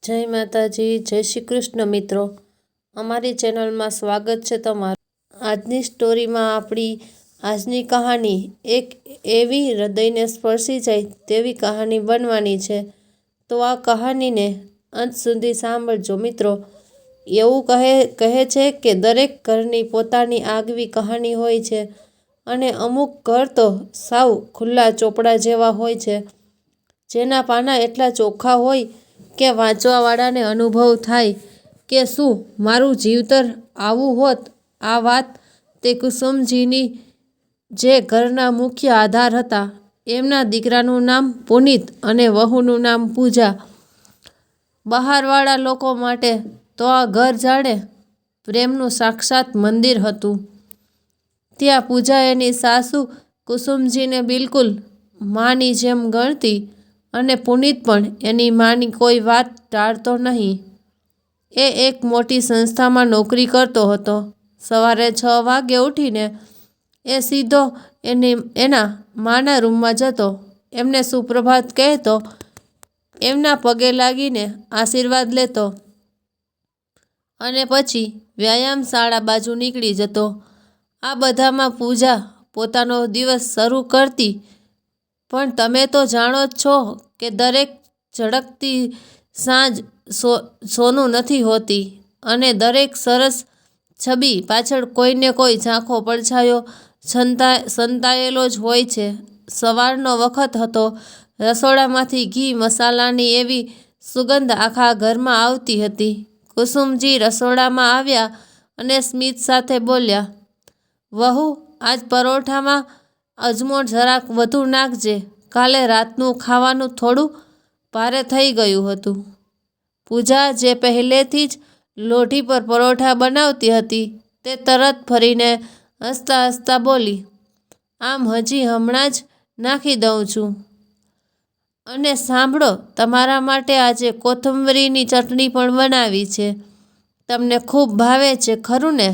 જય માતાજી, જય શ્રી કૃષ્ણ મિત્રો। અમારી ચેનલમાં સ્વાગત છે તમારું। આજની સ્ટોરીમાં આપણી આજની કહાની એક એવી હૃદયને સ્પર્શી જાય તેવી કહાની બનવાની છે। તો આ કહાનીને અંત સુધી સાંભળજો મિત્રો। એવું કહે છે કે દરેક ઘરની પોતાની આગવી કહાની હોય છે અને અમુક ઘર તો સાવ ખુલ્લા ચોપડા જેવા હોય છે, જેના પાના એટલા ચોખ્ખા હોય કે વાંચવાવાળાને અનુભવ થાય કે શું મારું જીવતર આવું હોત। આ વાત તે કુસુમજીની, જે ઘરના મુખ્ય આધાર હતા। એમના દીકરાનું નામ પુનિત અને વહુનું નામ પૂજા। બહારવાળા લોકો માટે તો આ ઘર જાણે પ્રેમનું સાક્ષાત મંદિર હતું। ત્યાં પૂજા એની સાસુ કુસુમજીને બિલકુલ માની જેમ ગણતી અને પુનિત પણ એની માની કોઈ વાત ટાળતો નહીં। એ એક મોટી સંસ્થામાં નોકરી કરતો હતો। સવારે 6 વાગે ઉઠીને એ સીધો એના માના રૂમમાં જતો, એમને સુપ્રભાત કહેતો, એમના પગે લાગીને આશીર્વાદ લેતો અને પછી વ્યાયામશાળા બાજુ નીકળી જતો। આ બધામાં પૂજા પોતાનો દિવસ શરૂ કરતી। પણ તમે તો જાણો જ છો કે દરેક ઝળકતી સાંજ સોનું નથી હોતી અને દરેક સરસ છબી પાછળ કોઈને કોઈ ઝાંખો પડછાયો સંતાયેલો જ હોય છે। સવારનો વખત હતો। રસોડામાંથી ઘી મસાલાની એવી સુગંધ આખા ઘરમાં આવતી હતી। કુસુમજી રસોડામાં આવ્યા અને સ્મિત સાથે બોલ્યા, વહુ, આજ પરોઠામાં અજમો જરાક વધુ નાખજે, કાલે રાતનું ખાવાનું થોડું ભારે થઈ ગયું હતું। પૂજા, જે પહેલેથી જ લોઢી પર પરોઠા બનાવતી હતી, તે તરત ફરીને હસતા હસતા બોલી, આમ હજી હમણાં જ નાખી દઉં છું। અને સાંભળો, તમારા માટે આજે કોથમરીની ચટણી પણ બનાવી છે, તમને ખૂબ ભાવે છે ખરું ને?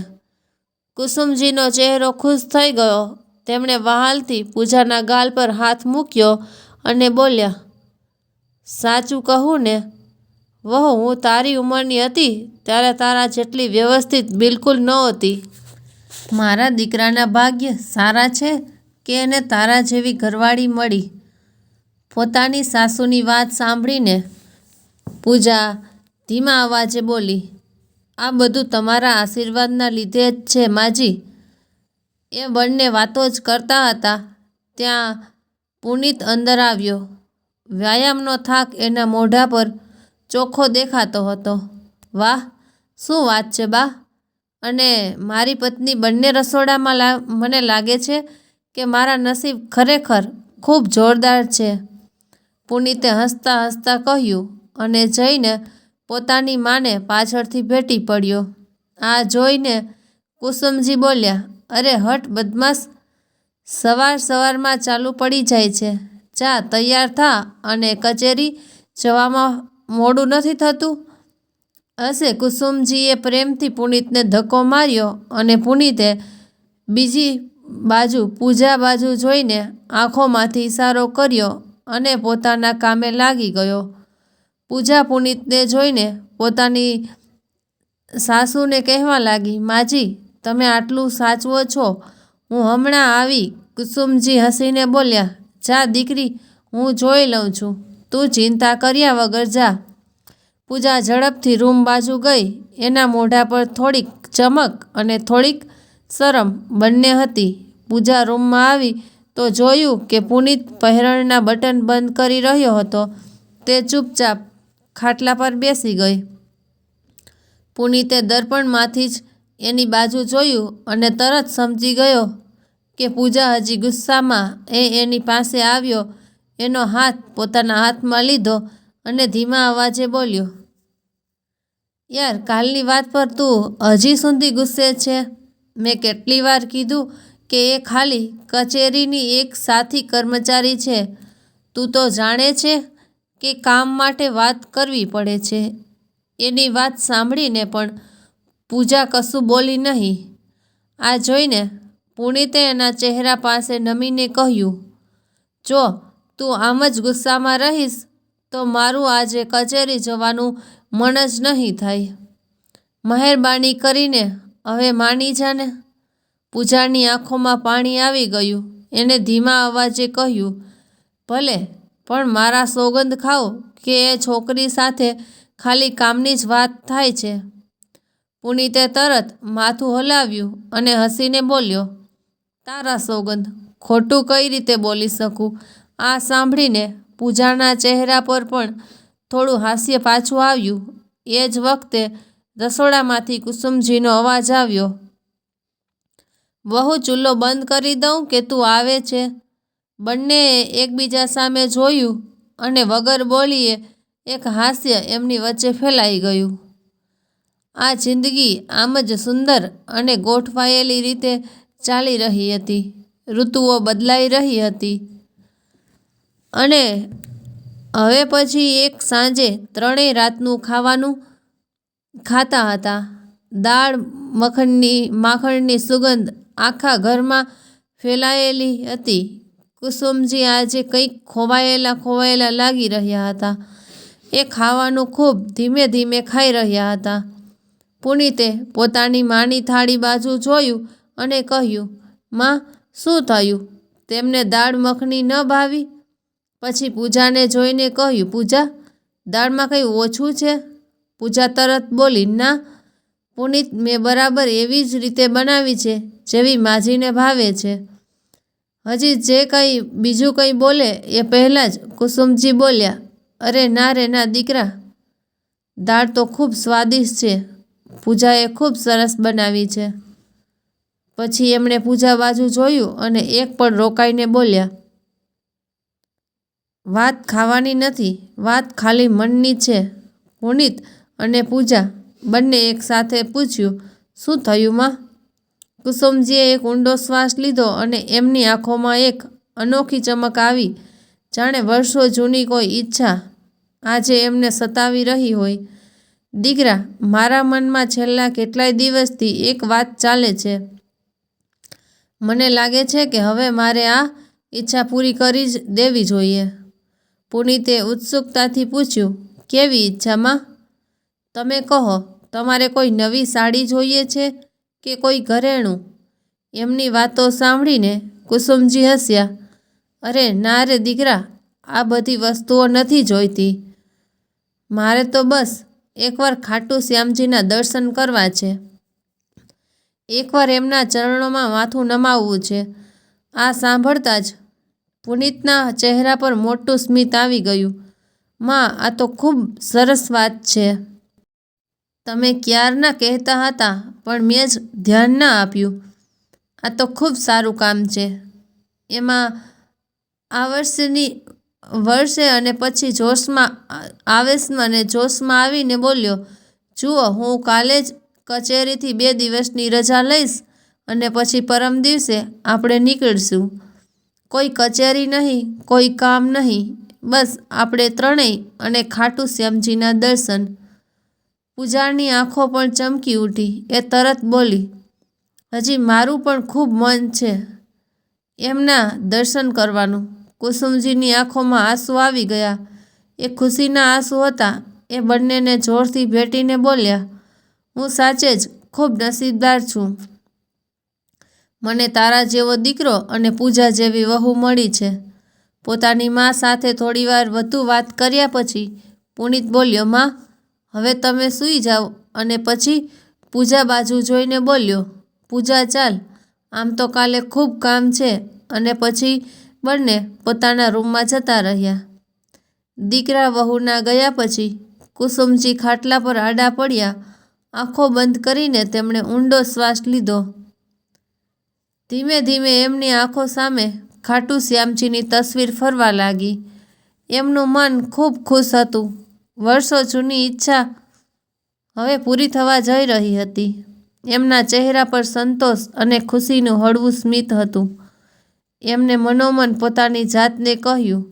કુસુમજીનો ચહેરો ખુશ થઈ ગયો। તેમણે વહાલથી પૂજાના ગાલ પર હાથ મૂક્યો અને બોલ્યા, સાચું કહું ને વહુ, હું તારી ઉંમરની હતી ત્યારે તારા જેટલી વ્યવસ્થિત બિલકુલ નહોતી। મારા દીકરાના ભાગ્ય સારા છે કે એને તારા જેવી ઘરવાળી મળી। પોતાની સાસુની વાત સાંભળીને પૂજા ધીમા અવાજે બોલી, આ બધું તમારા આશીર્વાદના લીધે જ છે માજી। એ બંને વાતો જ કરતા હતા ત્યાં પુનિત અંદર આવ્યો। વ્યાયામનો થાક એના મોઢા પર ચોખ્ખો દેખાતો હતો। વાહ, શું વાત છે બા અને મારી પત્ની બંને રસોડામાં। મને લાગે છે કે મારા નસીબ ખરેખર ખૂબ જોરદાર છે, પુનિતે હસતા હસતા કહ્યું અને જઈને પોતાની માને પાછળથી ભેટી પડ્યો। આ જોઈને કુસુમજી બોલ્યા, અરે હટ બદમાશ, સવારમાં ચાલુ પડી જાય છે। જા, તૈયાર થા અને કચેરી જવામાં મોડું નથી થતું હશે। કુસુમજીએ પ્રેમથી પુનિતને ધક્કો માર્યો અને પુનિતે બીજી બાજુ પૂજા બાજુ જોઈને આંખોમાંથી ઇશારો કર્યો અને પોતાના કામે લાગી ગયો। પૂજા પુનિતને જોઈને પોતાની સાસુને કહેવા લાગી, માજી, તમે આટલું સાચવો છો, હું હમણાં આવી। કુસુમજી હસીને બોલ્યા, જા દીકરી, હું જોઈ લઉં છું, તું ચિંતા કર્યા વગર જા। પૂજા ઝડપથી રૂમ બાજુ ગઈ। એના મોઢા પર થોડીક ચમક અને થોડીક શરમ બંને હતી। પૂજા રૂમમાં આવી તો જોયું કે પુનિત પહેરણના બટન બંધ કરી રહ્યો હતો। તે ચૂપચાપ ખાટલા પર બેસી ગઈ। પુનિતે દર્પણમાંથી જ એની બાજુ જોયું અને તરત સમજી ગયો કે પૂજા હજી ગુસ્સામાં એની પાસે આવ્યો। એનો હાથ પોતાના હાથમાં લીધો અને ધીમા અવાજે બોલ્યો, યાર, કાલની વાત પર તું હજી સુધી ગુસ્સે છે? મેં કેટલી વાર કીધું કે એ ખાલી કચેરીની એક સાથી કર્મચારી છે। તું તો જાણે છે કે કામ માટે વાત કરવી પડે છે। એની વાત સાંભળીને પણ પૂજા કશું બોલી નહીં। આ જોઈને પુનિતે એના ચહેરા પાસે નમીને કહ્યું, જો તું આમ જ ગુસ્સામાં રહીશ તો મારું આજે કચેરી જવાનું મન જ નહીં થાય. મહેરબાની કરીને હવે માની જાને. પૂજાની આંખોમાં પાણી આવી ગયું. એણે ધીમા અવાજે કહ્યું, ભલે, પણ મારા સોગંદ ખાઓ કે એ છોકરી સાથે ખાલી કામની જ વાત થાય છે. પુનીતે તરત માથું હલાવ્યું અને હસીને બોલ્યો, તારા સોગંદ? ખોટું કઈ રીતે બોલી શકું? આ સાંભળીને પૂજાના ચહેરા પર પણ થોડું હાસ્ય પાછું આવ્યું. એ જ વખતે રસોડામાંથી કુસુમજીનો અવાજ આવ્યો, વહુ, ચૂલો બંધ કરી દઉં કે તું આવે છે? બંનેએ એકબીજા સામે જોયું અને વગર બોલીએ એક હાસ્ય એમની વચ્ચે ફેલાઈ ગયું. આ જિંદગી આમ જ સુંદર અને ગોઠવાયેલી રીતે ચાલી રહી હતી. ઋતુઓ બદલાઈ રહી હતી અને હવે પછી એક સાંજે ત્રણેય રાતનું ખાવાનું ખાતા હતા. દાળ માખણની સુગંધ આખા ઘરમાં ફેલાયેલી હતી. કુસુમજી આજે કંઈક ખોવાયેલા લાગી રહ્યા હતા. એ ખાવાનું ખૂબ ધીમે ધીમે ખાઈ રહ્યા હતા. પુનીતે પોતાની માની થાળી બાજુ જોયું અને કહ્યું, માં, શું થયું? તેમને દાળ મખની ન ભાવી? પછી પૂજાને જોઈને કહ્યું, પૂજા, દાળમાં કંઈ ઓછું છે? પૂજા તરત બોલી, ના પુનીત, મેં બરાબર એવી જ રીતે બનાવી છે જેવી માજીને ભાવે છે. હજી જે કંઈ બીજું કંઈ બોલે એ પહેલાં જ કુસુમજી બોલ્યા, અરે ના રે ના દીકરા, દાળ તો ખૂબ સ્વાદિષ્ટ છે. પૂજાએ ખૂબ સરસ બનાવી છે. પછી એમણે પૂજા બાજુ જોયું અને એક પળ રોકાઈને બોલ્યા, વાત ખાવાની નથી, વાત ખાલી મનની છે. પુનીત અને પૂજા બંને એક સાથે પૂછ્યું, શું થયું માં? કુસુમજીએ એક ઊંડો શ્વાસ લીધો અને એમની આંખોમાં એક અનોખી ચમક આવી, જાણે વર્ષો જૂની કોઈ ઈચ્છા આજે એમને સતાવી રહી હોય. દીકરા, મારા મનમાં છેલ્લા કેટલાય દિવસથી એક વાત ચાલે છે. મને લાગે છે કે હવે મારે આ ઈચ્છા પૂરી કરી જ દેવી જોઈએ. પુનીતે ઉત્સુકતાથી પૂછ્યું, કેવી ઈચ્છામાં? તમે કહો. તમારે કોઈ નવી સાડી જોઈએ છે કે કોઈ ઘરેણું? એમની વાતો સાંભળીને કુસુમજી હસ્યા. અરે ના રે દીકરા, આ બધી વસ્તુઓ નથી જોઈતી. મારે તો બસ એકવાર ખાટુ શ્યામજીના દર્શન કરવા છે. એકવાર એમના ચરણોમાં માથું નમાવવું છે. આ સાંભળતા જ પુનીતના ચહેરા પર મોટું સ્મિત આવી ગયું. માં, આ તો ખૂબ સરસ વાત છે. તમે ક્યારના કહેતા હતા પણ મેં જ ધ્યાન ન આપ્યું. આ તો ખૂબ સારું કામ છે. એમાં આ વર્ષે અને પછી આવેશમાં આવીને બોલ્યો, જુઓ, હું કાલે જ કચેરીથી 2 દિવસની રજા લઈશ અને પછી પરમ દિવસે આપણે નીકળીશું. કોઈ કચેરી નહીં, કોઈ કામ નહીં, બસ આપણે ત્રણેય અને ખાટુ શ્યામજીના દર્શન. પૂજાની આંખો પણ ચમકી ઉઠી. એ તરત બોલી, હજી મારું પણ ખૂબ મન છે એમના દર્શન કરવાનું. કુસુમજીની આંખોમાં આંસુ આવી ગયા. એ ખુશીના આંસુ હતા. એ બંનેને જોરથી ભેટીને બોલ્યા, હું સાચે જ ખૂબ નસીબદાર છું. મને તારા જેવો દીકરો અને પૂજા જેવી વહુ મળી છે. પોતાની મા સાથે થોડીવાર વધુ વાત કર્યા પછી પુનીત બોલ્યો, માં, હવે તમે સૂઈ જાઓ. અને પછી પૂજા બાજુ જોઈને બોલ્યો, પૂજા, ચાલ, આમ તો કાલે ખૂબ કામ છે. અને પછી બંને પોતાના રૂમમાં જતા રહ્યા. દીકરા વહુના ગયા પછી કુસુમજી ખાટલા પર આડા પડ્યા. આંખો બંધ કરીને તેમણે ઊંડો શ્વાસ લીધો. ધીમે ધીમે એમની આંખો સામે ખાટુ શ્યામજીની તસવીર ફરવા લાગી. એમનું મન ખૂબ ખુશ હતું. વર્ષો જૂની ઈચ્છા હવે પૂરી થવા જઈ રહી હતી. એમના ચહેરા પર સંતોષ અને ખુશીનું હળવું સ્મિત હતું. એમને મનોમન પોતાની જાતને કહ્યું,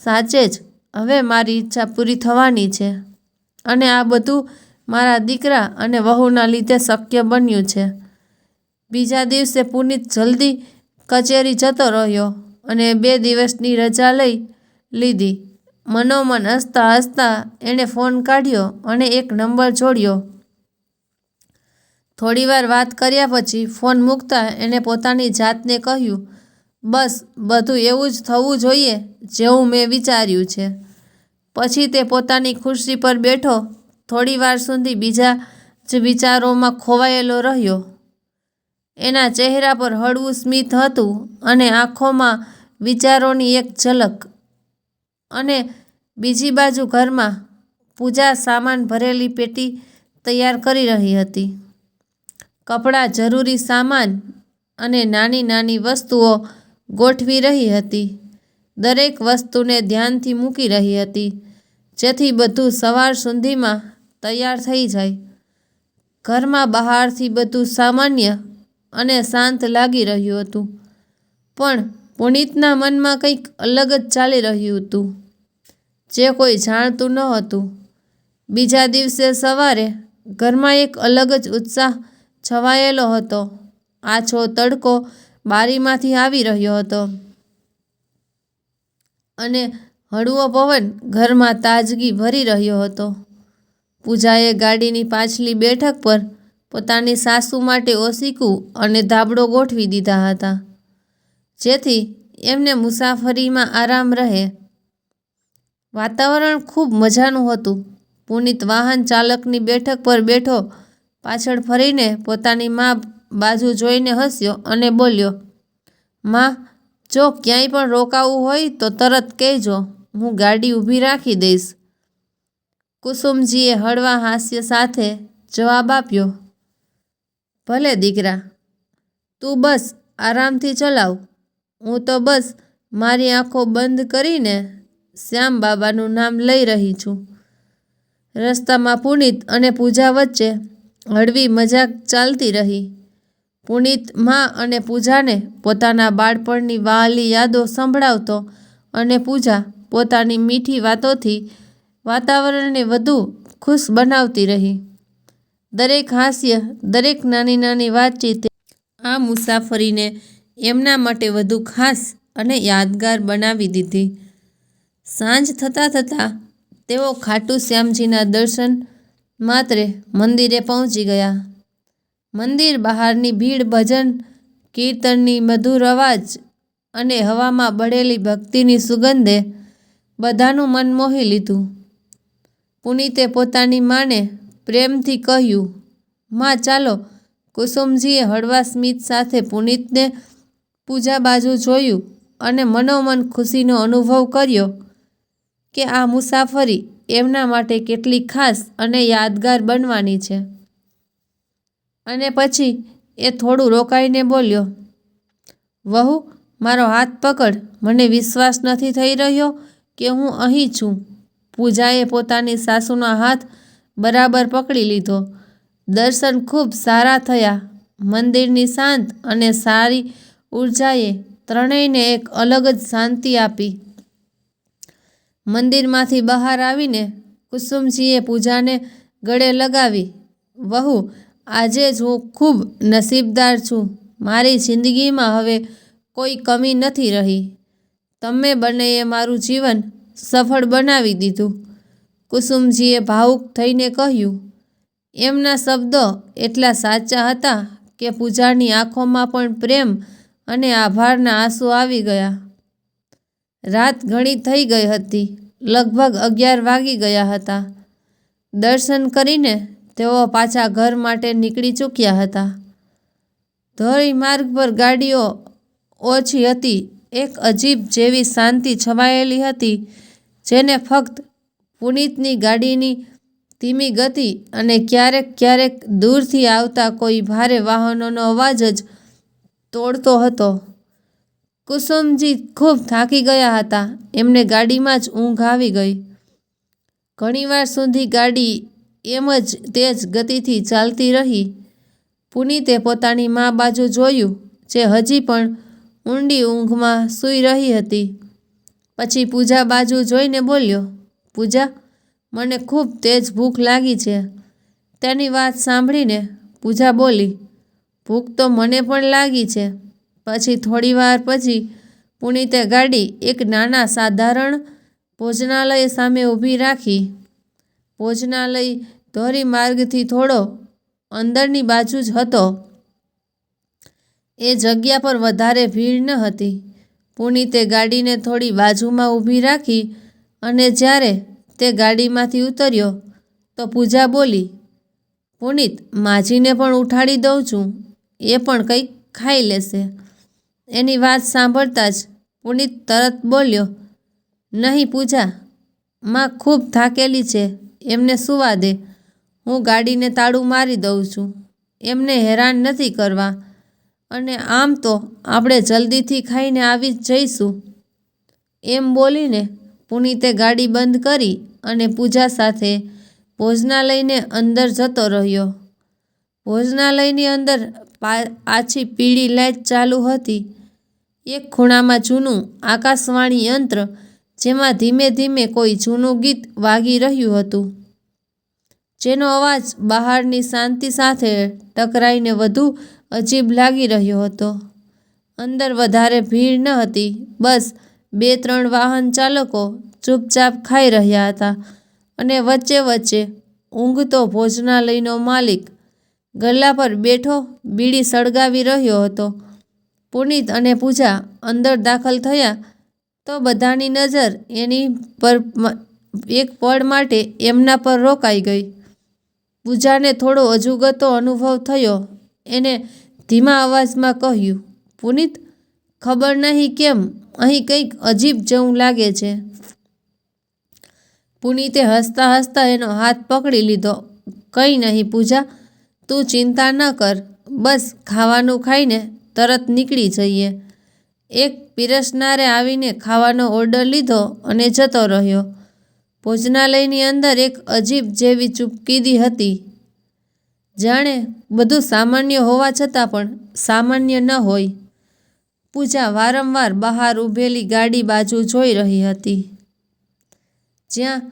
સાચે જ હવે મારી ઈચ્છા પૂરી થવાની છે અને આ બધું મારા દીકરા અને વહુના લીધે શક્ય બન્યું છે. બીજા દિવસે પુનીત જલ્દી કચેરી જતો રહ્યો અને 2 દિવસની રજા લઈ લીધી. મનોમન હસતા હસતા એણે ફોન કાઢ્યો અને એક નંબર જોડ્યો. થોડીવાર વાત કર્યા પછી ફોન મૂકતા એણે પોતાની જાતને કહ્યું, બસ બધું એવું જ થવું જોઈએ જેવું મેં વિચાર્યું છે. પછી તે પોતાની ખુરશી પર બેઠો થોડીવાર સુધી બીજા જ વિચારોમાં ખોવાયેલો રહ્યો. એના ચહેરા પર હળવું સ્મિત હતું અને આંખોમાં વિચારોની એક ઝલક. અને બીજી બાજુ ઘરમાં પૂજા સામાન ભરેલી પેટી તૈયાર કરી રહી હતી. કપડાં, જરૂરી સામાન અને નાની નાની વસ્તુઓ ગોઠવી રહી હતી. દરેક વસ્તુને ધ્યાનથી મૂકી રહી હતી જેથી બધું સવાર સુધીમાં તૈયાર થઈ જાય. ઘરમાં બહારથી બધું સામાન્ય અને શાંત લાગી રહ્યું હતું, પણ પુનીતના મનમાં કંઈક અલગ જ ચાલી રહ્યું હતું જે કોઈ જાણતું નહોતું. બીજા દિવસે સવારે ઘરમાં એક અલગ જ ઉત્સાહ છવાયેલો હતો. આછો તડકો બારીમાંથી આવી રહ્યો હતો અને હળવો પવન ઘરમાં તાજગી ભરી રહ્યો હતો. પૂજાએ ગાડીની પાછલી બેઠક પર પોતાની સાસુ માટે ઓશીકું અને ધાબળો ગોઠવી દીધા હતા જેથી એમને મુસાફરીમાં આરામ રહે. વાતાવરણ ખૂબ મજાનું હતું. પુનીત વાહન ચાલકની બેઠક પર બેઠો પાછળ ફરીને પોતાની મા બાજુ જોઈને હસ્યો અને બોલ્યો, માં, જો ક્યાંય પણ રોકાવું હોય તો તરત કહેજો, હું ગાડી ઊભી રાખી દઈશ. કુસુમજીએ હળવા હાસ્ય સાથે જવાબ આપ્યો, ભલે દીકરા, તું બસ આરામથી ચલાવ. હું તો બસ મારી આંખો બંધ કરીને શ્યામ બાબાનું નામ લઈ રહી છું. રસ્તામાં પુનીત અને પૂજા વચ્ચે હળવી મજાક ચાલતી રહી. પુનીત મા અને પૂજાને પોતાના બાળપણની વહાલી યાદો સંભળાવતો અને પૂજા પોતાની મીઠી વાતોથી વાતાવરણને વધુ ખુશ બનાવતી રહી. દરેક હાસ્ય, દરેક નાની નાની વાતચીત આ મુસાફરીને એમના માટે વધુ ખાસ અને યાદગાર બનાવી દીધી. સાંજ થતાં થતાં તેઓ ખાટુ શ્યામજીના દર્શન માત્રે મંદિરે પહોંચી ગયા. મંદિર બહારની ભીડ, ભજન કીર્તનની મધુર અવાજ અને હવામાં બળેલી ભક્તિની સુગંધે બધાનું મન મોહી લીધું. પુનીતે પોતાની માને પ્રેમથી કહ્યું, માં, ચાલો. કુસુમજીએ હળવા સ્મિત સાથે પુનીતને પૂજા બાજુ જોયું અને મનોમન ખુશીનો અનુભવ કર્યો કે આ મુસાફરી એમના માટે કેટલી ખાસ અને યાદગાર બનવાની છે. અને પછી એ થોડું રોકાઈને બોલ્યો, વહુ, મારો હાથ પકડ. મને વિશ્વાસ નથી થઈ રહ્યો કે હું અહીં છું. પૂજાએ પોતાની સાસુનો હાથ બરાબર પકડી લીધો. દર્શન ખૂબ સારા થયા. મંદિરની શાંત અને સારી ઉર્જાએ ત્રણેયને એક અલગ જ શાંતિ આપી. મંદિરમાંથી બહાર આવીને કુસુમજીએ પૂજાને ગળે લગાવી, વહુ, આજે જ હું ખૂબ નસીબદાર છું. મારી જિંદગીમાં હવે કોઈ કમી નથી રહી. તમે બંનેએ મારું જીવન સફળ બનાવી દીધું. કુસુમજીએ ભાવુક થઈને કહ્યું. એમના શબ્દો એટલા સાચા હતા કે પૂજાની આંખોમાં પણ પ્રેમ અને આભારના આંસુ આવી ગયા. રાત ઘણી થઈ ગઈ હતી. લગભગ 11 વાગી ગયા હતા. દર્શન કરીને તેઓ પાછા ઘર માટે નીકળી ચૂક્યા હતા. ધોરી માર્ગ પર ગાડીઓ ઓછી હતી. એક અજીબ જેવી શાંતિ છવાયેલી હતી જેને ફક્ત પુનીતની ગાડીની ધીમી ગતિ અને ક્યારેક ક્યારેક દૂરથી આવતા કોઈ ભારે વાહનોનો અવાજ જ તોડતો હતો. કુસુમજી ખૂબ થાકી ગયા હતા. એમને ગાડીમાં જ ઊંઘ આવી ગઈ. ઘણીવાર સુધી ગાડી એમ જ તેજ ગતિથી ચાલતી રહી. પુનીતે પોતાની મા બાજુ જોયું જે હજી પણ ઊંડી ઊંઘમાં સૂઈ રહી હતી. પછી પૂજા બાજુ જોઈને બોલ્યો, પૂજા, મને ખૂબ તેજ ભૂખ લાગી છે. તેની વાત સાંભળીને પૂજા બોલી, ભૂખ તો મને પણ લાગી છે. પછી થોડીવાર પછી પુનીતે ગાડી એક નાના સાધારણ ભોજનાલય સામે ઊભી રાખી. ભોજનાલય ધોરી માર્ગથી થોડો અંદરની બાજુ જ હતો. એ જગ્યા પર વધારે ભીડ ન હતી. પુનીતે ગાડીને થોડી બાજુમાં ઊભી રાખી અને જ્યારે તે ગાડીમાંથી ઉતર્યો તો પૂજા બોલી, પુનીત, માજીને પણ ઉઠાડી દઉં છું, એ પણ કંઈક ખાઈ લેશે. એની વાત સાંભળતા જ પુનીત તરત બોલ્યો, નહીં પૂજા, માં ખૂબ થાકેલી છે, એમને સૂવા દે. હું ગાડીને તાળું મારી દઉં છું. એમને હેરાન નથી કરવા. અને આમ તો આપણે જલ્દીથી ખાઈને આવી જ જઈશું. એમ બોલીને પુનીતે ગાડી બંધ કરી અને પૂજા સાથે ભોજનાલયને અંદર જતો રહ્યો. ભોજનાલયની અંદર આછી પીળી લાઇટ ચાલુ હતી. એક ખૂણામાં જૂનું આકાશવાણી યંત્ર, જેમાં ધીમે ધીમે કોઈ જૂનું ગીત વાગી રહ્યું હતું, જેનો અવાજ બહારની શાંતિ સાથે ટકરાઈને વધુ અજીબ લાગી રહ્યો હતો. અંદર વધારે ભીડ ન હતી. બસ 2-3 વાહન ચાલકો ચૂપચાપ ખાઈ રહ્યા હતા અને વચ્ચે વચ્ચે ઊંઘતો ભોજનાલયનો માલિક ગલ્લા પર બેઠો બીડી સળગાવી રહ્યો હતો. પુનીત અને પૂજા અંદર દાખલ થયા તો બધાની નજર એની પર એક પળ માટે એમના પર રોકાઈ ગઈ. પૂજાને થોડો અજુગતો અનુભવ થયો. એને ધીમા અવાજમાં કહ્યું, પુનીત, ખબર નહીં કેમ અહીં કંઈક અજીબ જેવું લાગે છે. પુનીતે હસતા હસતા એનો હાથ પકડી લીધો. કંઈ નહીં પૂજા, તું ચિંતા ન કર. બસ ખાવાનું ખાઈને તરત નીકળી જઈએ. એક પીરસનારે આવીને ખાવાનો ઓર્ડર લીધો અને જતો રહ્યો. ભોજનાલયની અંદર એક અજીબ જેવી ચૂપકીદી હતી, જાણે બધું સામાન્ય હોવા છતાં પણ સામાન્ય ન હોય. પૂજા વારંવાર બહાર ઊભેલી ગાડી બાજુ જોઈ રહી હતી, જ્યાં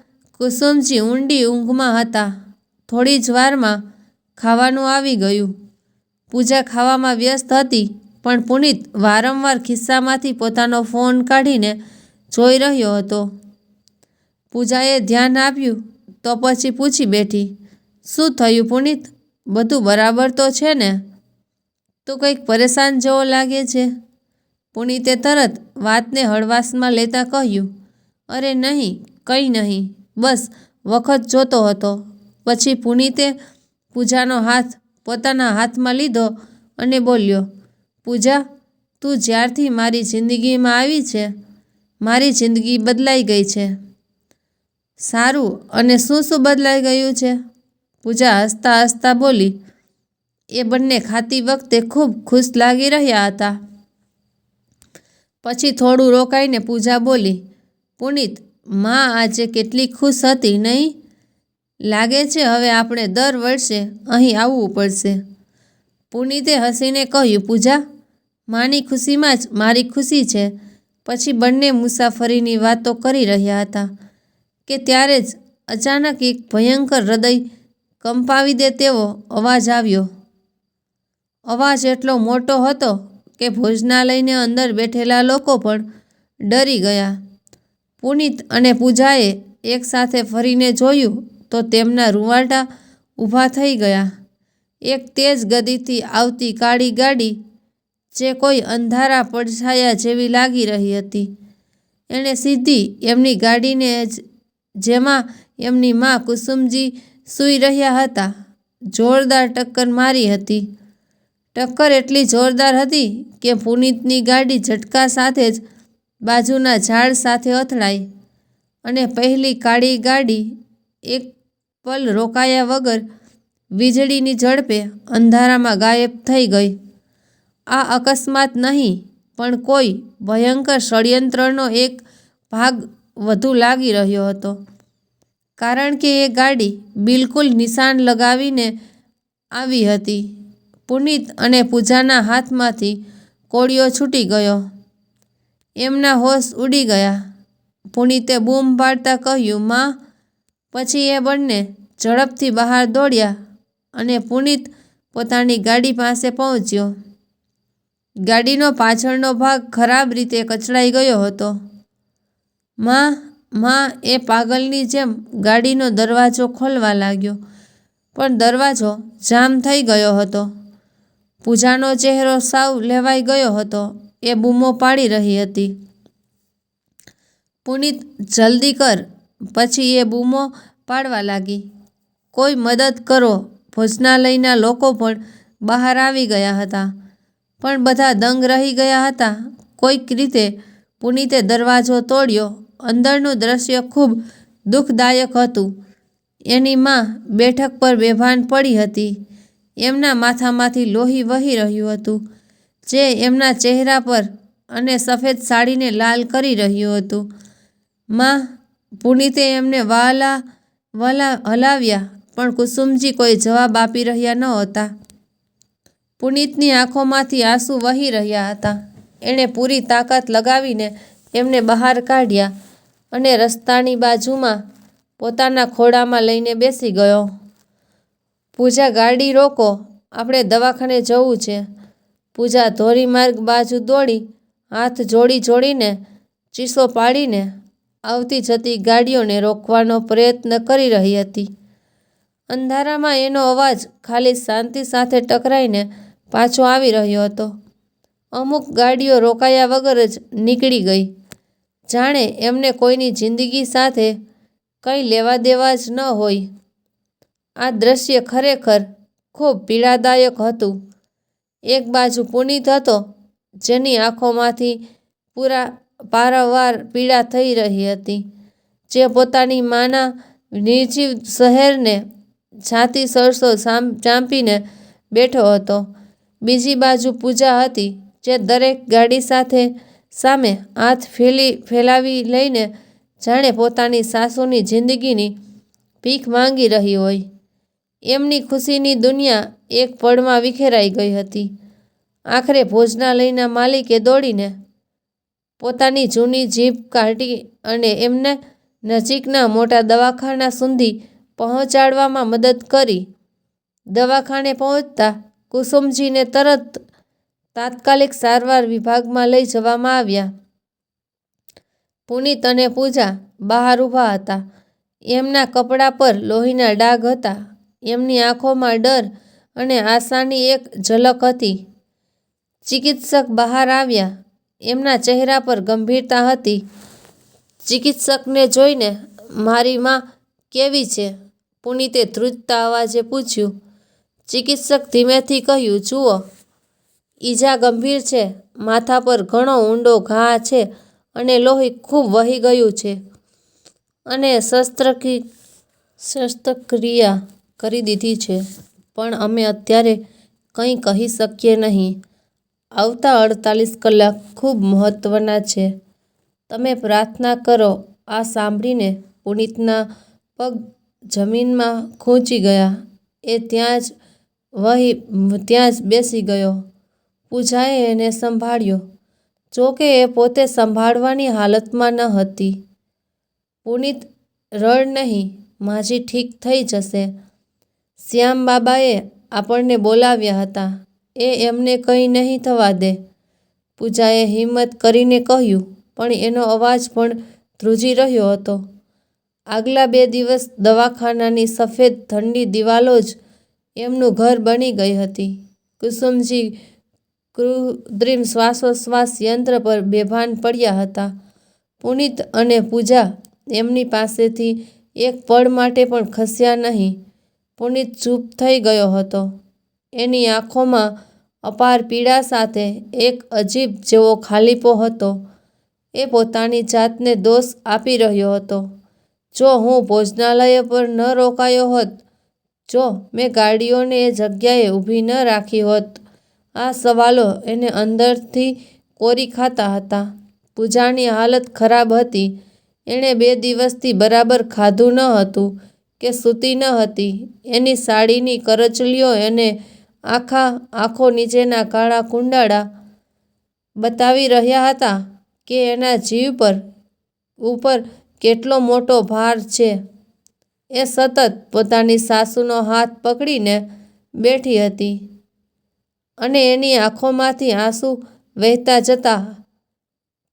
કુસુમજી ઊંડી ઊંઘમાં હતા. થોડી જ વારમાં ખાવાનું આવી ગયું. પૂજા ખાવામાં વ્યસ્ત હતી, પણ પુનીત વારંવાર ખિસ્સામાંથી પોતાનો ફોન કાઢીને જોઈ રહ્યો હતો. પૂજાએ ધ્યાન આપ્યું તો પછી પૂછી બેઠી, શું થયું પુનીત? બધું બરાબર તો છે ને? તું કંઈક પરેશાન જેવો લાગે છે. પુનીતે તરત વાતને હળવાશમાં લેતા કહ્યું, અરે નહીં, કંઈ નહીં, બસ વખત જોતો હતો. પછી પુનીતે પૂજાનો હાથ પોતાના હાથમાં લીધો અને બોલ્યો, પૂજા, તું જ્યારથી મારી જિંદગીમાં આવી છે, મારી જિંદગી બદલાઈ ગઈ છે. સારું, અને શું શું બદલાઈ ગયું છે? પૂજા હસતા હસતા બોલી. એ બંને ખાતી વખતે ખૂબ ખુશ લાગી રહ્યા હતા. પછી થોડું રોકાઈને પૂજા બોલી, પુનીત, માં આજે કેટલી ખુશ હતી નહીં? લાગે છે હવે આપણે દર વર્ષે અહીં આવવું પડશે. પુનીતે હસીને કહ્યું, પૂજા, માની ખુશીમાં જ મારી ખુશી છે. પછી બંને મુસાફરીની વાતો કરી રહ્યા હતા કે ત્યારે જ અચાનક એક ભયંકર હૃદય કંપાવી દે તેવો અવાજ આવ્યો. અવાજ એટલો મોટો હતો કે ભોજનાલયને અંદર બેઠેલા લોકો પણ ડરી ગયા. પુનીત અને પૂજાએ એકસાથે ફરીને જોયું તો તેમના રૂંવાટા ઊભા થઈ ગયા. એક તેજ ગતિથી આવતી કાળી ગાડી, જે કોઈ અંધારા પડછાયા જેવી લાગી રહી હતી, એણે સીધી એમની ગાડીને જેમાં એમની મા કુસુમજી સૂઈ રહ્યા હતા, જોરદાર ટક્કર મારી હતી. ટક્કર એટલી જોરદાર હતી કે પુનીતની ગાડી ઝટકા સાથે જ બાજુના ઝાડ સાથે અથડાઈ અને પહેલી કાળી ગાડી એક પલ રોકાયા વગર વીજળીની ઝડપે અંધારામાં ગાયબ થઈ ગઈ. આ અકસ્માત નહીં, પણ કોઈ ભયંકર ષડયંત્રનો એક ભાગ વધુ લાગી રહ્યો હતો, કારણ કે એ ગાડી બિલકુલ નિશાન લગાવીને આવી હતી. પુનીત અને પૂજાના હાથમાંથી કોળિયો છૂટી ગયો. એમના હોશ ઉડી ગયા. પુનીતે બૂમ પાડતા કહ્યું, માં. પછી એ બંને ઝડપથી બહાર દોડ્યા અને પુનીત પોતાની ગાડી પાસે પહોંચ્યો. ગાડીનો પાછળનો ભાગ ખરાબ રીતે કચડાઈ ગયો હતો. માં, માં એ પાગલની જેમ ગાડીનો દરવાજો ખોલવા લાગ્યો, પણ દરવાજો જામ થઈ ગયો હતો. પૂજાનો ચહેરો સાવ લેવાઈ ગયો હતો. એ બૂમો પાડી રહી હતી, પુનિત જલ્દી કર. પછી એ બૂમો પાડવા લાગી, કોઈ મદદ કરો. ભોજનાલયના લોકો પણ બહાર આવી ગયા હતા, પણ બધા દંગ રહી ગયા હતા. કોઈક રીતે પુનિતે દરવાજો તોડ્યો. અંદરનું દ્રશ્ય ખૂબ દુઃખદાયક હતું. એની માં બેઠક પર બેભાન પડી હતી. એમના માથામાંથી લોહી વહી રહ્યું હતું, જે એમના ચહેરા પર અને સફેદ સાડીને લાલ કરી રહ્યું હતું. માં, પુનિતે એમને વહાલા હલાવ્યા, પણ કુસુમજી કોઈ જવાબ આપી રહ્યા નહોતા. પુનિતની આંખોમાંથી આંસુ વહી રહ્યા હતા. એણે પૂરી તાકાત લગાવીને એમને બહાર કાઢ્યા અને રસ્તાની બાજુમાં પોતાના ખોળામાં લઈને બેસી ગયો. પૂજા, ગાડી રોકો, આપણે દવાખાને જવું છે. પૂજા ધોરીમાર્ગ બાજુ દોડી, હાથ જોડીને ચીસો પાડીને આવતી જતી ગાડીઓને રોકવાનો પ્રયત્ન કરી રહી હતી. અંધારામાં એનો અવાજ ખાલી શાંતિ સાથે ટકરાઈને પાછો આવી રહ્યો હતો. અમુક ગાડીઓ રોકાયા વગર જ નીકળી ગઈ, જાણે એમને કોઈની જિંદગી સાથે કંઈ લેવા દેવા જ ન હોય. આ દ્રશ્ય ખરેખર ખૂબ પીડાદાયક હતું. એક બાજુ પુનિત હતો, જેની આંખોમાંથી પારાવાર પીડા થઈ રહી હતી, જે પોતાની માના નિર્જીવ શહેરને છાતી સરસો ચાંપીને બેઠો હતો. બીજી બાજુ પૂજા હતી, જે દરેક ગાડી સામે હાથ ફેલાવી લઈને જાણે પોતાની સાસુની જિંદગીની ભીખ માંગી રહી હોય. એમની ખુશીની દુનિયા એક પળમાં વિખેરાઈ ગઈ હતી. આખરે ભોજનાલયના માલિકે દોડીને પોતાની જૂની જીપ કાઢી અને એમને નજીકના મોટા દવાખાના સુધી પહોંચાડવામાં મદદ કરી. દવાખાને પહોંચતા કુસુમજીને તરત તાત્કાલિક સારવાર વિભાગમાં લઈ જવામાં આવ્યા. પુનિત અને પૂજા બહાર ઊભા હતા. એમના કપડા પર લોહીના ડાઘ હતા. એમની આંખોમાં ડર અને આશાની એક ઝલક હતી. ચિકિત્સક બહાર આવ્યા. એમના ચહેરા પર ગંભીરતા હતી. ચિકિત્સકને જોઈને, મારી માં કેવી છે? પુનિતે ધ્રુજતા અવાજે પૂછ્યું. ચિકિત્સક ધીમેથી કહ્યું, જુઓ, ઈજા ગંભીર છે. માથા પર ઘણો ઊંડો ઘા છે અને લોહી ખૂબ વહી ગયું છે, અને શસ્ત્રક્રિયા કરી દીધી છે, પણ અમે અત્યારે કંઈ કહી શકીએ નહીં. આવતા 48 કલાક ખૂબ મહત્વના છે. તમે પ્રાર્થના કરો. આ સાંભળીને પુનિતના પગ જમીનમાં ખૂંચી ગયા. એ ત્યાં જ બેસી ગયો. પૂજાએ એને સંભાળ્યો, જોકે એ પોતે સંભાળવાની હાલતમાં ન હતી. પુનિત, રડ નહીં, માજી ઠીક થઈ જશે. શ્યામ બાબાએ આપણને બોલાવ્યા હતા. એ એમને કંઈ નહીં થવા દે. પૂજાએ હિંમત કરીને કહ્યું, પણ એનો અવાજ પણ ધ્રુજી રહ્યો હતો. આગલા 2 દિવસ દવાખાનાની સફેદ ઠંડી દિવાલો જ એમનું ઘર બની ગઈ હતી. કુસુમજી કૃત્રિમ શ્વાસોચ્છ્વાસ યંત્ર પર બેભાન પડ્યા હતા. પુનિત અને પૂજા એમની પાસેથી એક પળ માટે પણ ખસ્યા નહીં. પુનિત ચૂપ થઈ ગયો હતો. એની આંખોમાં અપાર પીડા સાથે એક અજીબ જેવો ખાલીપો હતો. એ પોતાની જાતને દોષ આપી રહ્યો હતો. જો હું ભોજનાલય પર ન રોકાયો હોત, જો મેં ગાડીઓને એ જગ્યાએ ઊભી ન રાખી હોત. આ સવાલો એને અંદરથી કોરી ખાતા હતા. પૂજાની હાલત ખરાબ હતી. એણે 2 દિવસથી બરાબર ખાધું ન હતું કે સૂતી ન હતી. એની સાડીની કરચલીઓ અને આંખો નીચેના કાળા કુંડાળા બતાવી રહ્યા હતા કે એના જીવ ઉપર કેટલો મોટો ભાર છે. એ સતત પોતાની સાસુનો હાથ પકડીને બેઠી હતી, અને એની આંખોમાંથી આંસુ વહેતા જતા.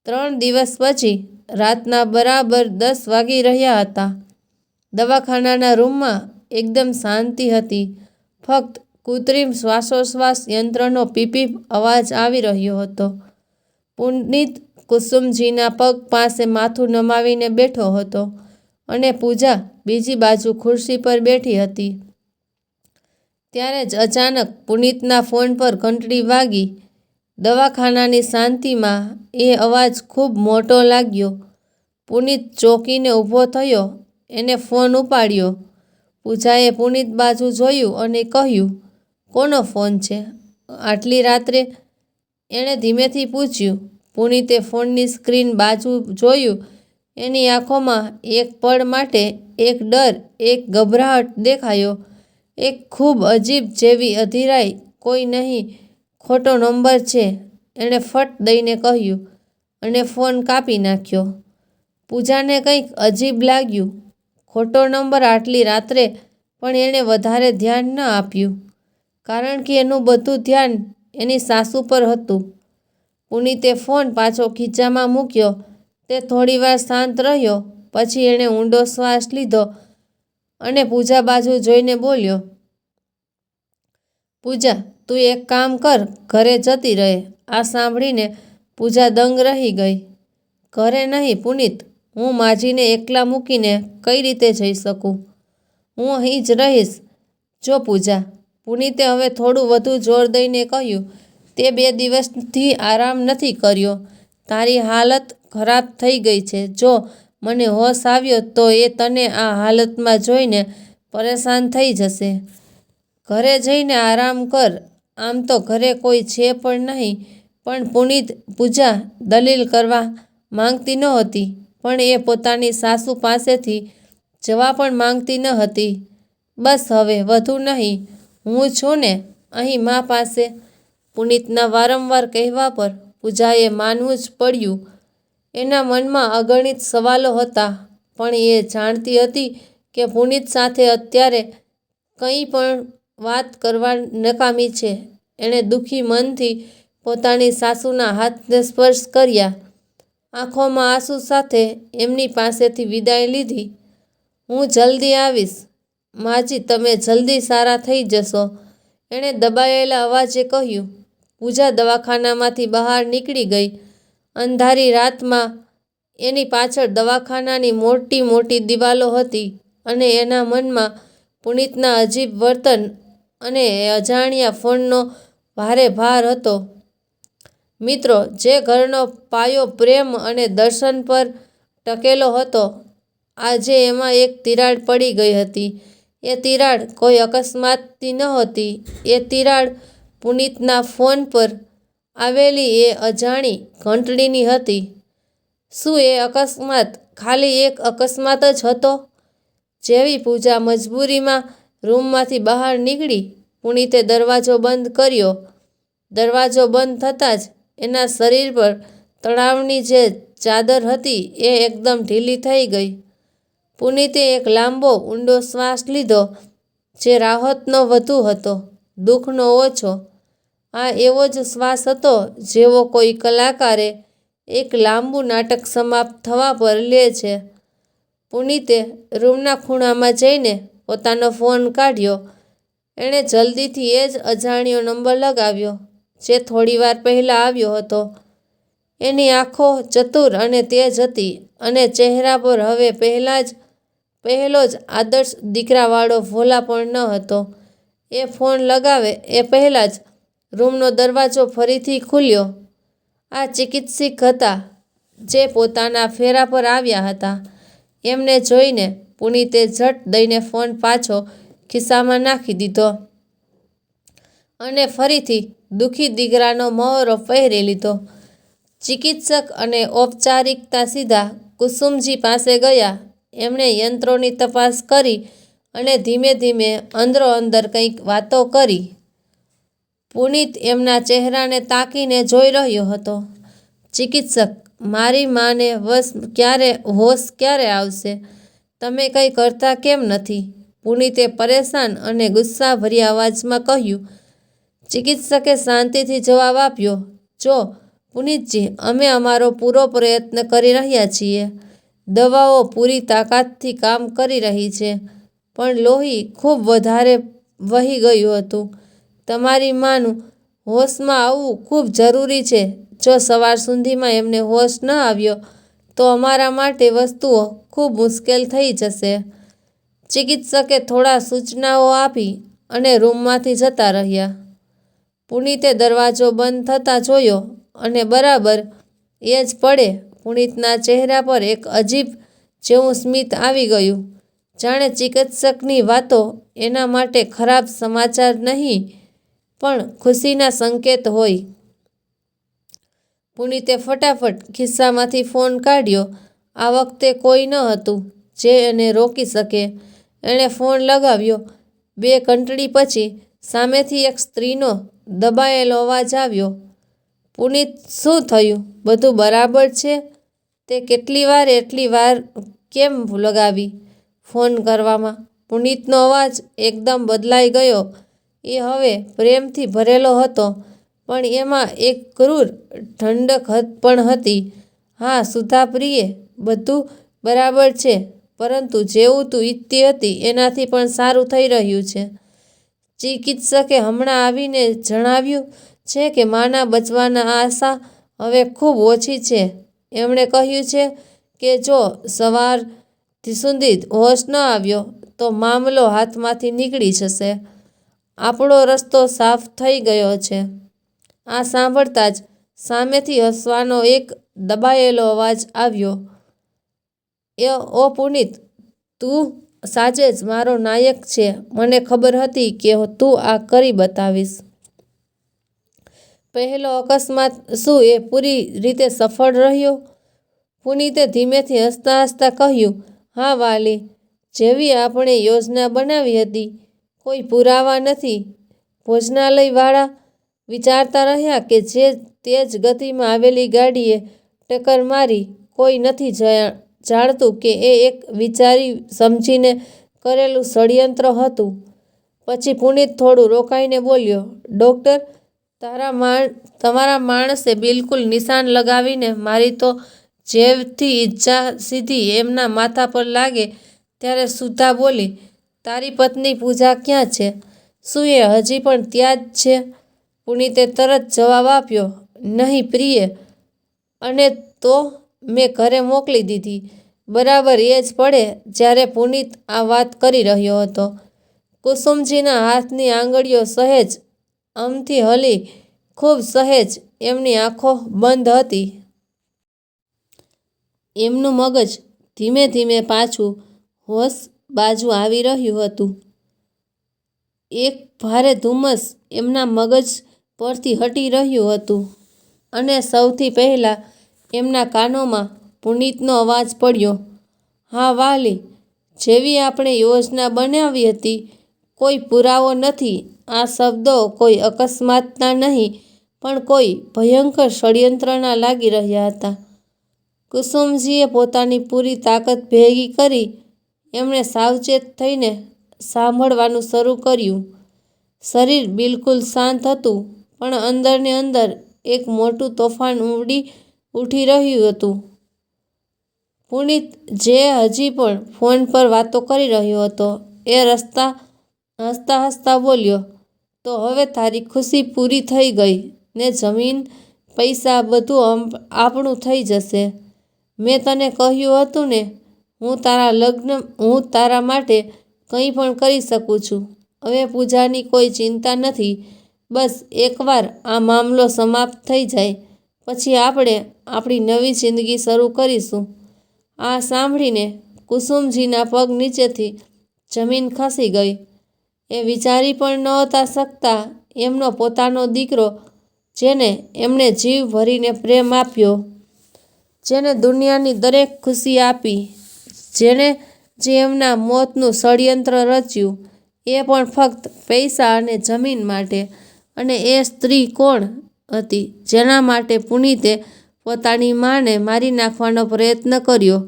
3 દિવસ પછી રાતના બરાબર 10 વાગી રહ્યા હતા. દવાખાનાના રૂમમાં એકદમ શાંતિ હતી. ફક્ત કૃત્રિમ શ્વાસોશ્વાસ યંત્રનો પીપીપ અવાજ આવી રહ્યો હતો. પુનીત કુસુમજીના પગ પાસે માથું નમાવીને બેઠો હતો અને પૂજા બીજી બાજુ ખુરશી પર બેઠી હતી. ત્યારે જ અચાનક પુનીતના ફોન પર ઘંટડી વાગી. દવાખાનાની શાંતિમાં એ અવાજ ખૂબ મોટો લાગ્યો. પુનીત ચોંકીને ઊભો થયો. એને ફોન ઉપાડ્યો. પૂજાએ પુનીત બાજુ જોયું અને કહ્યું, "કોનો ફોન છે આટલી રાત્રે?" એણે ધીમેથી પૂછ્યું. પુનીતે ફોનની સ્ક્રીન બાજુ જોયું. એની આંખોમાં એક પળ માટે એક ડર, એક ગભરાટ દેખાયો. એક ખૂબ અજીબ જેવી અધીરાઈ. "કોઈ નહીં, ખોટો નંબર છે," એણે ફટ દઈને કહ્યું અને ફોન કાપી નાખ્યો. પૂજાને કંઈક અજીબ લાગ્યું. ખોટો નંબર આટલી રાત્રે, પણ એણે વધારે ધ્યાન ન આપ્યું, કારણ કે એનું બધું ધ્યાન એની સાસુ પર હતું. પુનીતે ફોન પાછો ખીચામાં મૂક્યો. તે થોડીવાર શાંત રહ્યો. પછી એણે ઊંડો શ્વાસ લીધો અને પૂજા બાજુ જોઈને બોલ્યો, "પૂજા, તું એક કામ કર, ઘરે જતી રહે." આ સાંભળીને પૂજા દંગ રહી ગઈ. "ઘરે નહીં પુનીત, હું માજીને એકલા મૂકીને કઈ રીતે જઈ શકું? હું અહીં જ રહીશ." "જો પૂજા," પુનીતે હવે થોડું વધુ જોર દઈને કહ્યું, "તે 2 દિવસથી આરામ નથી કર્યો. તારી હાલત ખરાબ થઈ ગઈ છે. જો મને હોશ આવ્યો તો એ તને આ હાલતમાં જોઈને પરેશાન થઈ જશે. ઘરે જઈને આરામ કર." આમ તો ઘરે કોઈ છે પણ નહીં, પણ પુનીત પૂજા દલીલ કરવા માંગતી નહોતી, પણ એ પોતાની સાસુ પાસેથી જવા પણ માંગતી ન હતી. "બસ હવે વધુ નહીં, હું છું ને અહીં મા પાસે." પુનીતના વારંવાર કહેવા પર પૂજાએ માનવું જ પડ્યું. એના મનમાં અગણિત સવાલો હતા, પણ એ જાણતી હતી કે પુનીત સાથે અત્યારે કંઈ પણ વાત કરવા નકામી છે. એણે દુઃખી મનથી પોતાની સાસુના હાથને સ્પર્શ કર્યા. આંખોમાં આંસુ સાથે એમની પાસેથી વિદાય લીધી. "હું જલ્દી આવીશ માજી, તમે જલ્દી સારા થઈ જશો," એણે દબાયેલા અવાજે કહ્યું. પૂજા દવાખાનામાંથી બહાર નીકળી ગઈ. અંધારી રાતમાં એની પાછળ દવાખાનાની મોટી મોટી દિવાલો હતી અને એના મનમાં પુનીતના અજીબ વર્તન અને અજાણ્યા ફોનનો ભારે ભાર હતો. મિત્રો, જે ઘરનો પાયો પ્રેમ અને દર્શન પર ટકેલો હતો, આજે એમાં એક તિરાડ પડી ગઈ હતી. એ તિરાડ કોઈ અકસ્માતની નહોતી. એ તિરાડ પુનીતના ફોન પર આવેલી એ અજાણી ઘંટડીની હતી. શું એ અકસ્માત ખાલી એક અકસ્માત જ હતો? જેવી પૂજા મજબૂરીમાં રૂમમાંથી બહાર નીકળી, પુનીતે દરવાજો બંધ કર્યો. દરવાજો બંધ થતાં જ એના શરીર પર તણાવની જે ચાદર હતી એ એકદમ ઢીલી થઈ ગઈ. પુનીતે એક લાંબો ઊંડો શ્વાસ લીધો, જે રાહતનો વધુ હતો, દુઃખનો ઓછો. આ એવો જ શ્વાસ હતો જેવો કોઈ કલાકારે એક લાંબુ નાટક સમાપ્ત થવા પર લે છે. પુનીતે રૂમના ખૂણામાં જઈને પોતાનો ફોન કાઢ્યો. એણે જલ્દીથી એ જ અજાણ્યો નંબર લગાવ્યો, જે થોડીવાર પહેલાં આવ્યો હતો. એની આંખો ચતુર અને તેજ હતી અને ચહેરા પર હવે પહેલો જ આદર્શ દીકરાવાળો ભોલાપણ ન હતો. એ ફોન લગાવે એ પહેલાં જ રૂમનો દરવાજો ફરીથી ખુલ્યો. આ ચિકિત્સક હતા, જે પોતાના ફેરા પર આવ્યા હતા. એમને જોઈને પુનીતે ઝટ દઈને ફોન પાછો ખિસ્સામાં નાખી દીધો અને ફરીથી દુઃખી દીકરાનો મહોરો પહેરી લીધો. ચિકિત્સક અને ઔપચારિકતા સીધા કુસુમજી પાસે ગયા. એમણે યંત્રોની તપાસ કરી અને ધીમે ધીમે અંદરોઅંદર કંઈક વાતો કરી. પુનીત એમના ચહેરાને તાકીને જોઈ રહ્યો હતો. "ચિકિત્સક, મારી માને હોશ ક્યારે આવશે? તમે કંઈ કરતા કેમ નથી?" પુનીતે પરેશાન અને ગુસ્સાભર્યા અવાજમાં કહ્યું. ચિકિત્સકે શાંતિથી જવાબ આપ્યો, "જો પુનિતજી, અમે અમારો પૂરો પ્રયત્ન કરી રહ્યા છીએ. દવાઓ પૂરી તાકાતથી કામ કરી રહી છે, પણ લોહી ખૂબ વધારે વહી ગયું હતું. તમારી માનું હોશમાં આવવું ખૂબ જરૂરી છે. જો સવાર સુધીમાં એમને હોશ ન આવ્યો તો અમારા માટે વસ્તુઓ ખૂબ મુશ્કેલ થઈ જશે. ચિકિત્સકે થોડા સૂચનાઓ આપી અને રૂમમાંથી જતા રહ્યા. પુનિતે દરવાજો બંધ થતા જોયો અને બરાબર એ જ પળે પુનિતના ચહેરા પર એક અજીબ જેવું સ્મિત આવી ગયું, જાણે ચિકિત્સકની વાતો એના માટે ખરાબ સમાચાર નહીં પણ ખુશીના સંકેત હોય. પુનિતે ફટાફટ ખિસ્સામાંથી ફોન કાઢ્યો. આ વખતે કોઈ ન હતું જે એને રોકી શકે. એણે ફોન લગાવ્યો. 2 ઘંટડી પછી સામેથી એક સ્ત્રીનો દબાયેલો અવાજ આવ્યો. પુનિત, શું થયું? બધું બરાબર છે? તે એટલી વાર કેમ લગાવી ફોન કરવામાં? પુનિતનો અવાજ એકદમ બદલાઈ ગયો. એ હવે પ્રેમથી ભરેલો હતો, પણ એમાં એક ક્રૂર ઠંડક પણ હતી. હા સુધા પ્રિયે, બધું બરાબર છે, પરંતુ જેવું તું ઈચ્છતી હતી એનાથી પણ સારું થઈ રહ્યું છે. ચિકિત્સકે હમણાં આવીને જણાવ્યું છે કે માના બચવાના આશા હવે ખૂબ ઓછી છે. એમણે કહ્યું છે કે જો સવાર સુધી હોશ ન આવ્યો તો મામલો હાથમાંથી નીકળી જશે. આપણો રસ્તો સાફ થઈ ગયો છે. આ સાંભળતા જ સામેથી હસવાનો એક દબાયેલો અવાજ આવ્યો. ઓ પુનિત, તું સાચે જ મારો નાયક છે. મને ખબર હતી કે તું આ કરી બતાવીશ. પહેલો અકસ્માત શું એ પૂરી રીતે સફળ રહ્યો? પુનિતે ધીમેથી હસતા હસતા કહ્યું, હા વાલી, જેવી આપણે યોજના બનાવી હતી. કોઈ પુરાવા નથી. ભોજનાલયવાળા વિચારતા રહ્યા કે જે તેજ ગતિમાં આવેલી ગાડીએ ટક્કર મારી. કોઈ નથી જાણતું કે એ એક વિચારી સમજીને કરેલું ષડયંત્ર હતું. પછી પુનિત થોડું રોકાઈને બોલ્યો, ડૉક્ટર, તમારા માણસે બિલકુલ નિશાન લગાવીને મારી તો જેવથી ઈજા સીધી એમના માથા પર લાગે ત્યારે સુધા બોલી, તારી પત્ની પૂજા ક્યાં છે? શું એ હજી પણ ત્યાં જ છે? પુનિતે તરત જવાબ આપ્યો, નહીં પ્રિયે, અને તો મેં ઘરે મોકલી દીધી. બરાબર એ જ પળે જ્યારે પુનિત આ વાત કરી રહ્યો હતો, કુસુમજીના હાથની આંગળીઓ સહેજ અમથી હલી, ખૂબ સહેજ. એમની આંખો બંધ હતી. એમનું મગજ ધીમે ધીમે પાછું હોશ બાજુ આવી રહ્યું હતું. એક ભારે ધુમ્મસ એમના મગજ પરથી હટી રહ્યું હતું અને સૌથી પહેલાં એમના કાનોમાં પુનિતનો અવાજ પડ્યો, હા વાલી, જેવી આપણે યોજના બનાવી હતી. કોઈ પુરાવો નથી. આ શબ્દો કોઈ અકસ્માતના નહીં પણ કોઈ ભયંકર ષડયંત્રના લાગી રહ્યા હતા. કુસુમજીએ પોતાની પૂરી તાકાત ભેગી કરી. એમણે સાવચેત થઈને સાંભળવાનું શરૂ કર્યું. શરીર બિલકુલ શાંત હતું, પણ અંદરને અંદર એક મોટું તોફાન ઉઠી રહ્યું હતું. પુનિત, જે હજી પણ ફોન પર વાતો કરી રહ્યો હતો, એ હસતા હસતા બોલ્યો, તો હવે તારી ખુશી પૂરી થઈ ગઈ ને? જમીન, પૈસા બધું આપણું થઈ જશે. મેં તને કહ્યું હતું ને, હું તારા માટે કંઈ પણ કરી શકું છું. હવે પૂજાની કોઈ ચિંતા નથી. બસ એકવાર આ મામલો સમાપ્ત થઈ જાય પછી આપણે આપણી નવી જિંદગી શરૂ કરીશું. આ સાંભળીને કુસુમજીના પગ નીચેથી જમીન ખસી ગઈ. એ વિચારી પણ નહોતા શકતા એમનો પોતાનો દીકરો, જેને એમણે જીવ ભરીને પ્રેમ આપ્યો, જેને દુનિયાની દરેક ખુશી આપી, જેણે જે એમના મોતનું ષડયંત્ર રચ્યું, એ પણ ફક્ત પૈસા અને જમીન માટે. અને એ સ્ત્રી કોણ હતી જેના માટે પુનિતે પોતાની માને મારી નાખવાનો પ્રયત્ન કર્યો?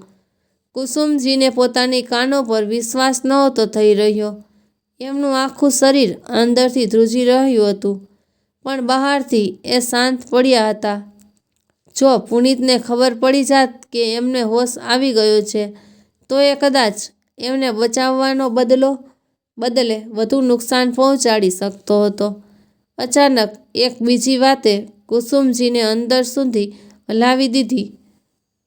કુસુમજીને પોતાની કાનો પર વિશ્વાસ નહોતો થઈ રહ્યો. એમનું આખું શરીર અંદરથી ધ્રુજી રહ્યું હતું, પણ બહારથી એ શાંત પડ્યા હતા. જો પુનિતને ખબર પડી જાત કે એમને હોશ આવી ગયો છે તો એ કદાચ એમને બચાવવાનો બદલે વધુ નુકસાન પહોંચાડી શકતો હતો. અચાનક એક બીજી વાતે કુસુમજીને અંદર સુધી હલાવી દીધી.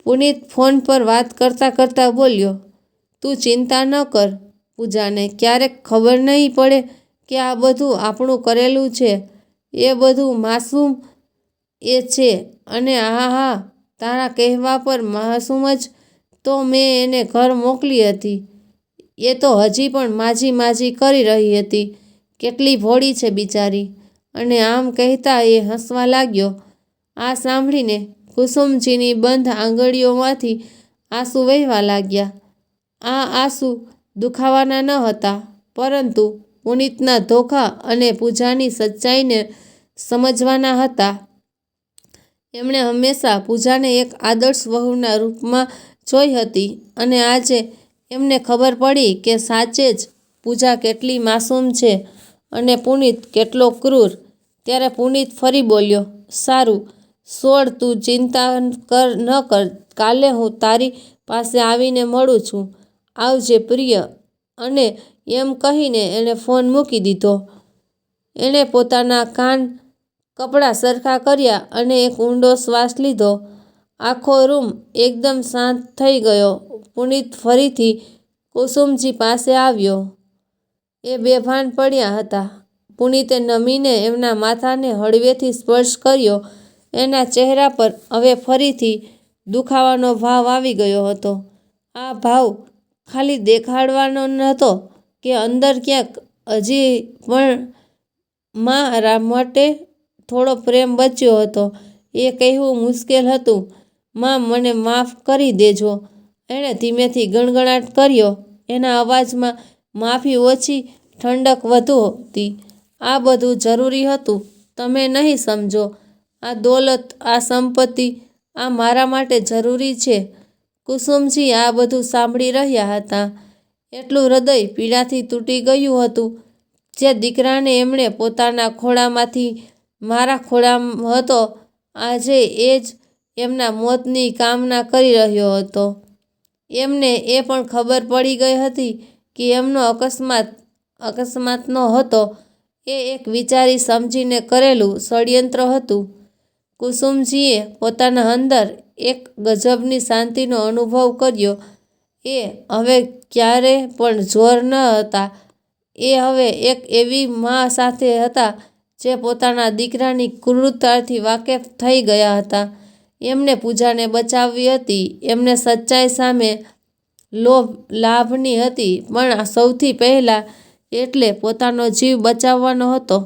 પુનિત ફોન પર વાત કરતાં કરતાં બોલ્યો, તું ચિંતા ન કર પૂજાને ક્યારેક ખબર નહીં પડે કે આ બધું આપણું કરેલું છે. એ બધું માસૂમ છે અને હા, તારા કહેવા પર માસૂમ જ તો મેં એને ઘર મોકલી હતી. એ તો હજી પણ માજી કરી રહી હતી. કેટલી ભોળી છે બિચારી. અને આમ કહેતા એ હસવા લાગ્યો. આ સાંભળીને કુસુમજીની બંધ આંગળીઓમાંથી આંસુ વહેવા લાગ્યા. આ આંસુ દુખાવાના ન હતા, પરંતુ પુનિતના ધોખા અને પૂજાની સચ્ચાઈને સમજવાના હતા. એમણે હંમેશા પૂજાને એક આદર્શ વહુના રૂપમાં જોઈ હતી અને આજે એમને ખબર પડી કે સાચે જ પૂજા કેટલી માસૂમ છે અને પુનિત કેટલો ક્રૂર. ત્યારે પુનિત ફરી બોલ્યો, સારું છોડ, તું ચિંતા ન કર. કાલે હું તારી પાસે આવીને મળું છું. આવજે પ્રિય. અને એમ કહીને એણે ફોન મૂકી દીધો. એણે પોતાના કપડાં સરખા કર્યા અને એક ઊંડો શ્વાસ લીધો. આખો રૂમ એકદમ શાંત થઈ ગયો. પુનિત ફરીથી કુસુમજી પાસે આવ્યો. એ બેભાન પડ્યા હતા. પુનિતે નમીને એમના માથાને હળવેથી સ્પર્શ કર્યો. એના ચહેરા પર હવે ફરીથી દુખાવાનો ભાવ આવી ગયો હતો. આ ભાવ ખાલી દેખાડવાનો નહોતો કે અંદર ક્યાંક હજી પણ મારા માટે થોડો પ્રેમ બચ્યો હતો. એ કહેવું મુશ્કેલ હતું. માં, મને માફ કરી દેજો. એણે ધીમેથી ગણગણાટ કર્યો. એના અવાજમાં માફી ઓછી, ઠંડક વધુ હતી. આ બધું જરૂરી હતું. તમે નહીં સમજો. આ દોલત, આ સંપત્તિ, આ મારા માટે જરૂરી છે. કુસુમજી આ બધું સાંભળી રહ્યા હતા. એટલું હૃદય પીડાથી તૂટી ગયું હતું. જે દીકરાને એમણે પોતાના ખોળામાંથી મારા ખોળામાં હતો, આજે એ જ એમના મોતની કામના કરી રહ્યો હતો. એમને એ પણ ખબર પડી ગઈ હતી કે એમનો અકસ્માત નહોતો. એ એક વિચારી સમજીને કરેલું ષડયંત્ર હતું. કુસુમજીએ પોતાના અંદર એક ગજબની શાંતિનો અનુભવ કર્યો. એ હવે ક્યારે પણ જોર ન હતા. એ હવે એક એવી મા સાથે હતા જે પોતાના દીકરાની ક્રૂરતાથી વાકેફ થઈ ગયા હતા. એમને પૂજાને બચાવવી હતી. એમને સચ્ચાઈ સામે લાભની હતી, પણ સૌથી પહેલાં એટલે પોતાનો જીવ બચાવવાનો હતો.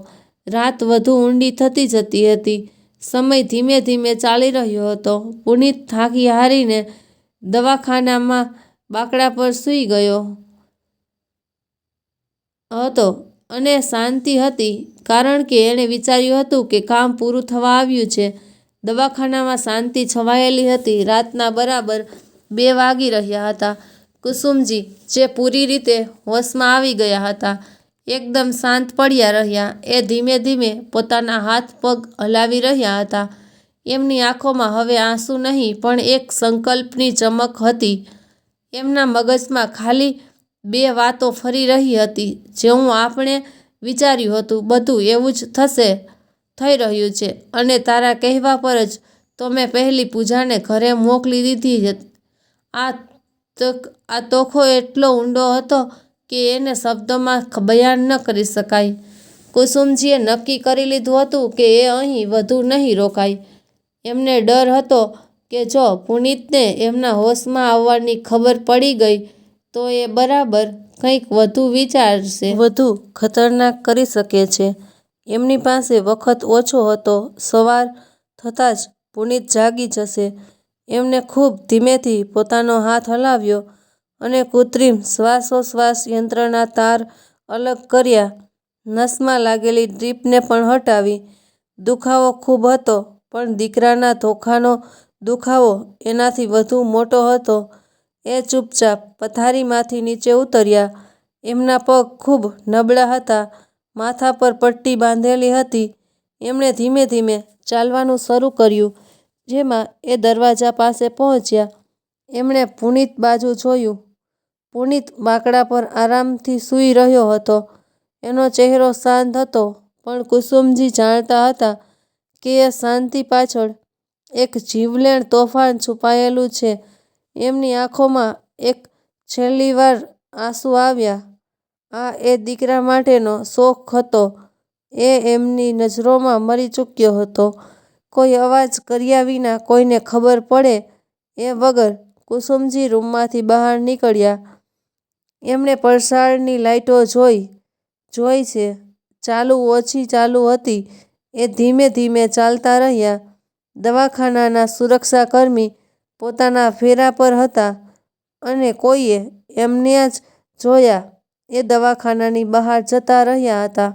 રાત વધુ ઊંડી થતી જતી હતી. સમય ધીમે ધીમે ચાલી રહ્યો હતો. પુનિત થાકી હારીને દવાખાનામાં બાકડા પર સૂઈ ગયો હતો અને શાંતિ હતી, કારણ કે એણે વિચાર્યું હતું કે કામ પૂરું થવા આવ્યું છે. દવાખાનામાં શાંતિ છવાયેલી હતી. રાતના બરાબર 2 વાગી રહ્યા હતા. કુસુમજી, જે પૂરી રીતે હોશમાં આવી ગયા હતા, એકદમ શાંત પડ્યા રહ્યા. એ ધીમે ધીમે પોતાના હાથ પગ હલાવી રહ્યા હતા. એમની આંખોમાં હવે આંસુ નહીં, પણ એક સંકલ્પની ચમક હતી. એમના મગજમાં ખાલી 2 વાતો ફરી રહી હતી. જેવું આપણે વિચાર્યું હતું બધું એવું જ થઈ રહ્યું છે, અને તારા કહેવા પર જ તો મેં પહેલી પૂજાને ઘરે મોકલી દીધી. આ તોખો એટલો ઊંડો હતો કે એને શબ્દોમાં બયાન ન કરી શકાય. કુસુમજીએ નક્કી કરી લીધું હતું કે એ અહીં વધુ નહીં રોકાય. એમને ડર હતો કે જો પુનિતને એમના હોશમાં આવવાની ખબર પડી ગઈ તો એ બરાબર કંઈક વધુ વિચારશે, વધુ ખતરનાક કરી શકે છે. એમની પાસે વખત ઓછો હતો. સવાર થતાં જ પુનિત જાગી જશે. એમણે ખૂબ ધીમેથી પોતાનો હાથ હલાવ્યો અને કૃત્રિમ શ્વાસોશ્વાસ યંત્રના તાર અલગ કર્યા. નસમાં લાગેલી ડ્રીપને પણ હટાવી. દુખાવો ખૂબ હતો, પણ દીકરાના ધોખાનો દુખાવો એનાથી વધુ મોટો હતો. એ ચૂપચાપ પથારીમાંથી નીચે ઉતર્યા. એમના પગ ખૂબ નબળા હતા. માથા પર પટ્ટી બાંધેલી હતી. એમણે ધીમે ધીમે ચાલવાનું શરૂ કર્યું. જેમાં એ દરવાજા પાસે પહોંચ્યા. એમણે પુનીત બાજુ જોયું. પુનીત બાકડા પર આરામથી સૂઈ રહ્યો હતો. એનો ચહેરો શાંત હતો, પણ કુસુમજી જાણતા હતા કે એ શાંતિ પાછળ એક જીવલેણ તોફાન છુપાયેલું છે. એમની આંખોમાં એક છેલ્લી વાર આંસુ આવ્યા. આ એ દીકરા માટેનો શોક હતો. એ એમની નજરોમાં મરી ચૂક્યો હતો. કોઈ અવાજ કર્યા વિના, કોઈને ખબર પડે એ વગર કુસુમજી રૂમમાંથી બહાર નીકળ્યા. એમણે પરસાળની લાઈટો જોઈ છે. ચાલુ ઓછી ચાલુ હતી. એ ધીમે ધીમે ચાલતા રહ્યા. દવાખાનાના સુરક્ષાકર્મી પોતાના ફેરા પર હતા અને કોઈએ એમને જ જોયા એ દવાખાનાની બહાર જતા રહ્યા હતા.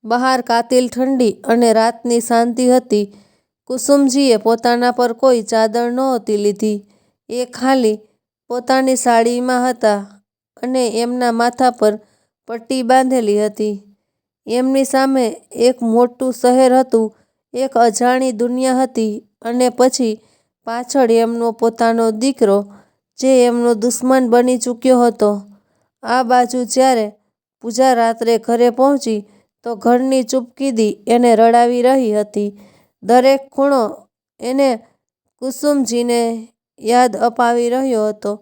બહાર કાતિલ ઠંડી અને રાતની શાંતિ હતી. કુસુમજીએ પોતાના પર કોઈ ચાદર નહોતી લીધી. એ ખાલી પોતાની સાડીમાં હતા અને એમના માથા પર પટ્ટી બાંધેલી હતી. એમની સામે એક મોટું શહેર હતું, એક અજાણી દુનિયા હતી અને પછી પાછળ એમનો પોતાનો દીકરો, જે એમનો દુશ્મન બની ચૂક્યો હતો. આ બાજુ જ્યારે પૂજા રાત્રે ઘરે પહોંચી તો ઘરની ચૂપકીદી એને રડાવી રહી હતી. દરેક ખૂણો એને કુસુમજીને યાદ અપાવી રહ્યો હતો.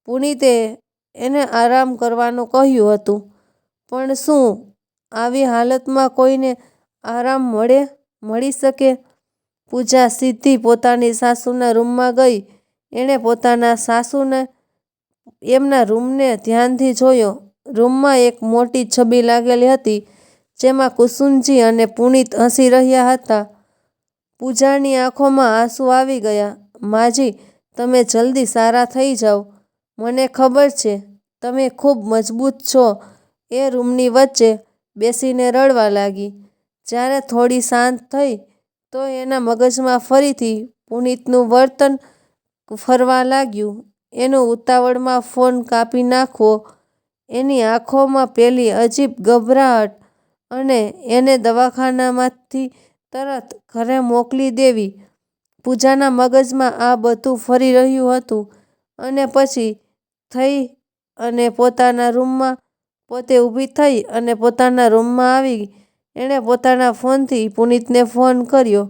પુનીતે એને આરામ કરવાનું કહ્યું હતું, પણ શું આવી હાલતમાં કોઈને આરામ મળી શકે? પૂજા સીધી પોતાની સાસુના રૂમમાં ગઈ. એણે પોતાના સાસુને એમના રૂમને ધ્યાનથી જોયો. રૂમમાં એક મોટી છબી લાગેલી હતી, જેમાં કુસુમજી અને પુનીત હસી રહ્યા હતા. પૂજાની આંખોમાં આંસુ આવી ગયા. માજી, તમે જલ્દી સારા થઈ જાઓ. મને ખબર છે તમે ખૂબ મજબૂત છો. એ રૂમની વચ્ચે બેસીને રડવા લાગી. જ્યારે થોડી શાંત થઈ તો એના મગજમાં ફરીથી પુનીતનું વર્તન ફરવા લાગ્યું. એનો ઉતાવળમાં ફોન કાપી નાખવો, એની આંખોમાં પેલી અજીબ ગભરાટ અને એને દવાખાનામાંથી તરત ઘરે મોકલી દેવી. પૂજાના મગજમાં આ બધું ફરી રહ્યું હતું અને પછી થઈ અને પોતાના રૂમમાં પોતે ઊભી થઈ અને પોતાના રૂમમાં આવી. એણે પોતાના ફોનથી પુનીતને ફોન કર્યો.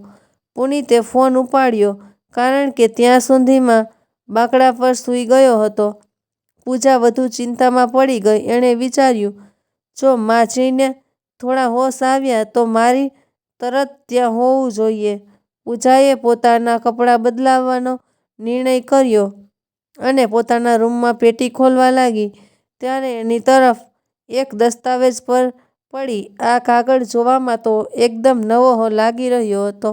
પુનીતે ફોન ઉપાડ્યો, કારણ કે ત્યાં સુધીમાં બાકડા પર સૂઈ ગયો હતો. પૂજા વધુ ચિંતામાં પડી ગઈ. એણે વિચાર્યું, જો માજીને થોડા હોશ આવ્યા તો મારી તરત ત્યાં હોવું જોઈએ. પૂજાએ પોતાના કપડાં બદલાવવાનો નિર્ણય કર્યો અને પોતાના રૂમમાં પેટી ખોલવા લાગી. ત્યારે એની તરફ એક દસ્તાવેજ પર પડી. આ કાગળ જોવામાં તો એકદમ નવો લાગી રહ્યો હતો.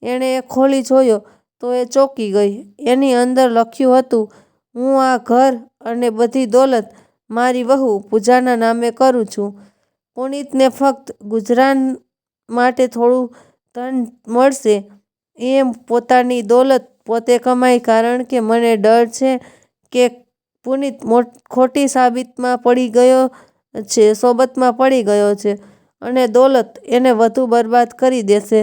એણે એ ખોલી જોયો તો એ ચોંકી ગઈ. એની અંદર લખ્યું હતું, હું આ ઘર અને બધી દોલત મારી વહુ પૂજાના નામે કરું છું. પુનીતને ફક્ત ગુજરાન માટે થોડું ધન મળશે. એ પોતાની દોલત પોતે કમાય, કારણ કે મને ડર છે કે પુનીત ખોટી સોબતમાં પડી ગયો છે અને દોલત એને વધુ બરબાદ કરી દેશે.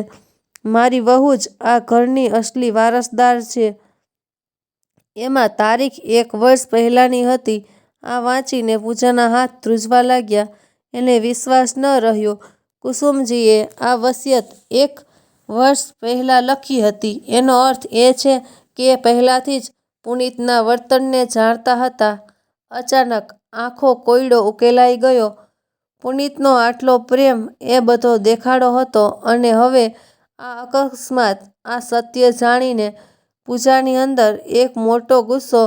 મારી વહુ જ આ ઘરની અસલી વારસદાર છે. એમાં તારીખ 1 વર્ષ પહેલાંની હતી. આ વાંચીને પૂજાના હાથ ધ્રુજવા લાગ્યા. એને વિશ્વાસ ન રહ્યો. કુસુમજીએ આ વસિયત 1 વર્ષ પહેલાં લખી હતી. એનો અર્થ એ છે કે એ પહેલાંથી જ પુનીતના વર્તનને જાણતા હતા. અચાનક આંખો કોયડો ઉકેલાઈ ગયો. પુનીતનો આટલો પ્રેમ, એ બધો દેખાડો હતો અને હવે આ અકસ્માત. આ સત્ય જાણીને પૂજાની અંદર એક મોટો ગુસ્સો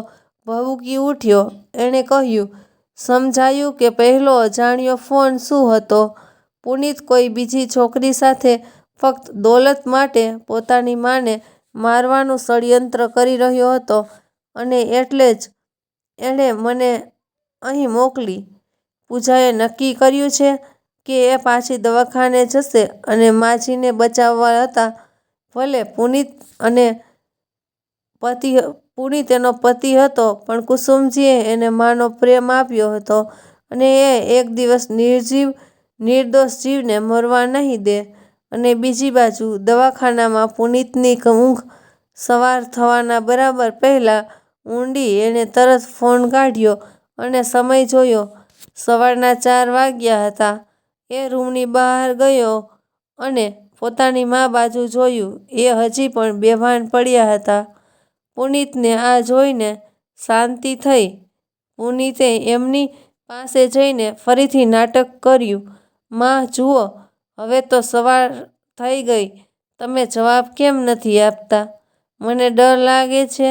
ભભૂકી ઉઠ્યો. એણે કહ્યું, સમજાયું કે પહેલો અજાણ્યો ફોન શું હતો? પુનીત કોઈ બીજી છોકરી સાથે ફક્ત દોલત માટે પોતાની માને મારવાનું ષડયંત્ર કરી રહ્યો હતો અને એટલે જ એણે મને અહીં મોકલી. પૂજાએ નક્કી કર્યું છે કે એ પાછી દવાખાને જશે અને માજીને બચાવવા હતા. ભલે પુનીત એનો પતિ હતો, પણ કુસુમજીએ એને માનો પ્રેમ આપ્યો હતો અને એ એક દિવસ નિર્દોષ જીવને મરવા નહીં દે. અને બીજી બાજુ દવાખાનામાં પુનિતની ઊંઘ સવાર થવાના બરાબર પહેલાં ઊંડી એણે તરત ફોન કાઢ્યો અને સમય જોયો. સવારના 4 વાગ્યા હતા. એ રૂમની બહાર ગયો અને પોતાની મા બાજુ જોયું. એ હજી પણ બેભાન પડ્યા હતા. પુનિતને આ જોઈને શાંતિ થઈ. પુનિતે એમની પાસે જઈને ફરીથી નાટક કર્યું. મા જુઓ, હવે તો સવાર થઈ ગઈ. તમે જવાબ કેમ નથી આપતા? મને ડર લાગે છે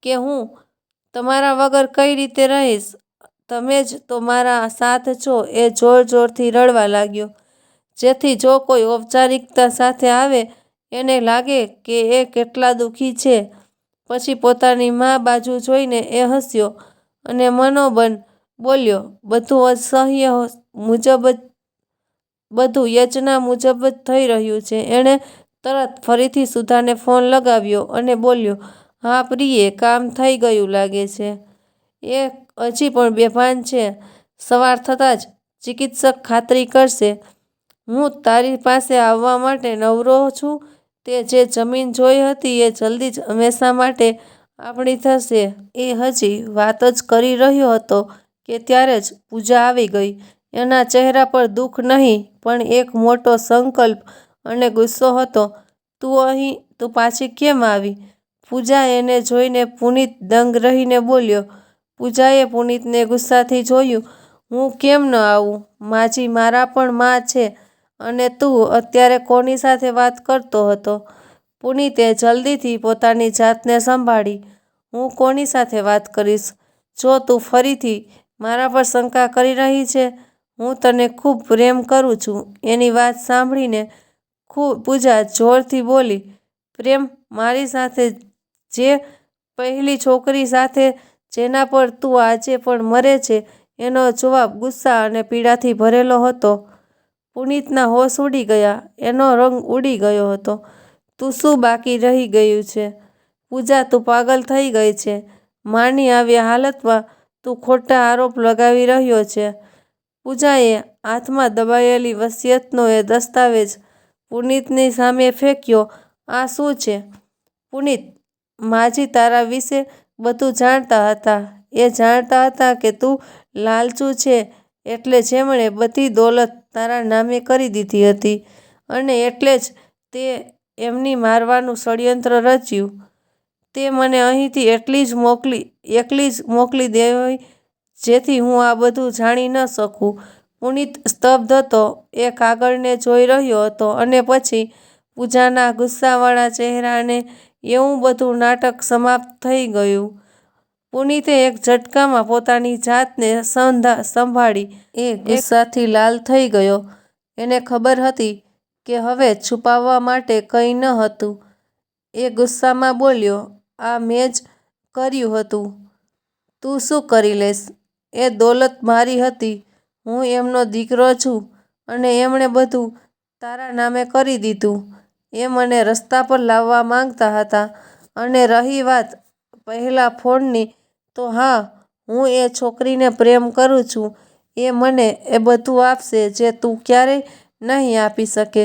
કે હું તમારા વગર કઈ રીતે રહીશ? તમે જ તો મારા સાથ છો. એ જોર જોરથી રડવા લાગ્યો, જેથી જો કોઈ ઔપચારિકતા સાથે આવે એને લાગે કે એ કેટલા દુઃખી છે. પછી પોતાની મા બાજુ જોઈને એ હસ્યો અને મનોમન બોલ્યો, બધું અસહ્ય મુજબ જ બધું યજ્ઞા મુજબ જ થઈ રહ્યું છે. એણે તરત ફરીથી સુધાને ફોન લગાવ્યો અને બોલ્યો, હા પ્રિયે, કામ થઈ ગયું લાગે છે. એ હજી પણ બેભાન છે. સવાર થતાં જ ચિકિત્સક ખાતરી કરશે. હું તારી પાસે આવવા માટે નવરો છું. તે જે જમીન જોઈ હતી એ જલ્દી જ હંમેશા માટે આપણી થશે. એ હજી વાત જ કરી રહ્યો હતો કે ત્યારે જ પૂજા આવી ગઈ. એના ચહેરા પર દુઃખ નહીં પણ એક મોટો સંકલ્પ અને ગુસ્સો હતો. તું અહીં? તું પાછી કેમ આવી? પૂજા એને જોઈને પુનિત દંગ રહીને બોલ્યો. પૂજાએ પુનિતને ગુસ્સાથી જોયું. હું કેમ ન આવું? માજી મારા પણ મા છે. અને તું અત્યારે કોની સાથે વાત કરતો હતો? પુનિતે જલ્દીથી પોતાની જાતને સંભાળી. હું કોની સાથે વાત કરીશ? જો તું ફરીથી મારા પર શંકા કરી રહી છે. હું તને ખૂબ પ્રેમ કરું છું. એની વાત સાંભળીને પૂજા જોરથી બોલી. પ્રેમ? મારી સાથે? જે પહેલી છોકરી સાથે જેના પર તું આજે પણ મરે છે? એનો જવાબ ગુસ્સા અને પીડાથી ભરેલો હતો. પુનિતના હોશ ઉડી ગયા. એનો રંગ ઉડી ગયો હતો. તું શું બાકી રહી ગયું છે? પૂજા, તું પાગલ થઈ ગઈ છે. માની આવી હાલતમાં તું ખોટા આરોપ લગાવી રહ્યો છે. પૂજાએ હાથમાં દબાયેલી વસિયતનો એ દસ્તાવેજ પુનિતની સામે ફેંક્યો. આ શું છે? પુનિત, માજી તારા વિશે બધું જાણતા હતા. એ જાણતા હતા કે તું લાલચુ છે. એટલે જેમણે બધી દોલત તારા નામે કરી દીધી હતી અને એટલે જ તે એમની મારવાનું ષડયંત્ર રચ્યું. તે મને અહીંથી એકલી જ મોકલી દેવી જેથી હું આ બધું જાણી ન શકું. પુનિત સ્તબ્ધ હતો. એ કાગળને જોઈ રહ્યો હતો અને પછી પૂજાના ગુસ્સાવાળા ચહેરાને એવું બધું નાટક સમાપ્ત થઈ ગયું. પુનિતે એક ઝટકામાં પોતાની જાતને સંભાળી. એ ગુસ્સાથી લાલ થઈ ગયો. એને ખબર હતી કે હવે છુપાવવા માટે કંઈ ન હતું. એ ગુસ્સામાં બોલ્યો, આ મેં જ કર્યું હતું. તું શું કરી લઈશ? એ દોલત મારી હતી. હું એમનો દીકરો છું અને એમણે બધું તારા નામે કરી દીધું. એ મને રસ્તા પર લાવવા માંગતા હતા. અને રહી વાત પહેલા ફોનની, તો હા, હું એ છોકરીને પ્રેમ કરું છું. એ મને એ બધું આપશે જે તું ક્યારેય નહીં આપી શકે.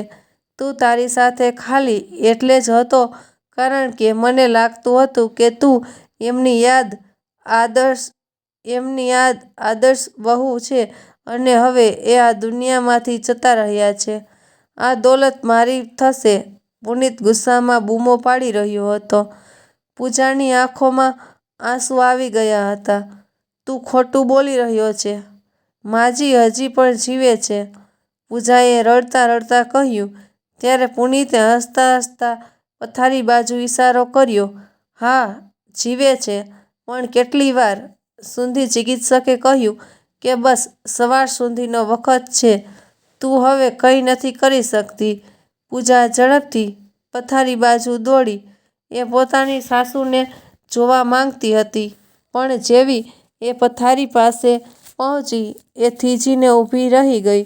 તું તારી સાથે ખાલી એટલે જ હતો કારણ કે મને લાગતું હતું કે તું એમની આદર્શ વહુ છે અને હવે એ આ દુનિયામાંથી જતા રહ્યા છે. આ દોલત મારી થશે. પુનિત ગુસ્સામાં બૂમો પાડી રહ્યો હતો. પૂજાની આંખોમાં આંસુ આવી ગયા હતા. તું ખોટું બોલી રહ્યો છે. માજી હજી પણ જીવે છે. પૂજાએ રડતા રડતા કહ્યું. ત્યારે પુનિતે હસતા હસતા પથારી બાજુ ઈશારો કર્યો. હા, જીવે છે. પણ કેટલી વાર સુધી? ચિકિત્સકે કહ્યું કે બસ સવાર સુધીનો વખત છે. તું હવે કંઈ નથી કરી શકતી. પૂજા ઝડપથી પથારી બાજુ દોડી. એ પોતાની સાસુને જોવા માંગતી હતી પણ જેવી એ પથારી પાસે પહોંચી એ થીજીને ઊભી રહી ગઈ.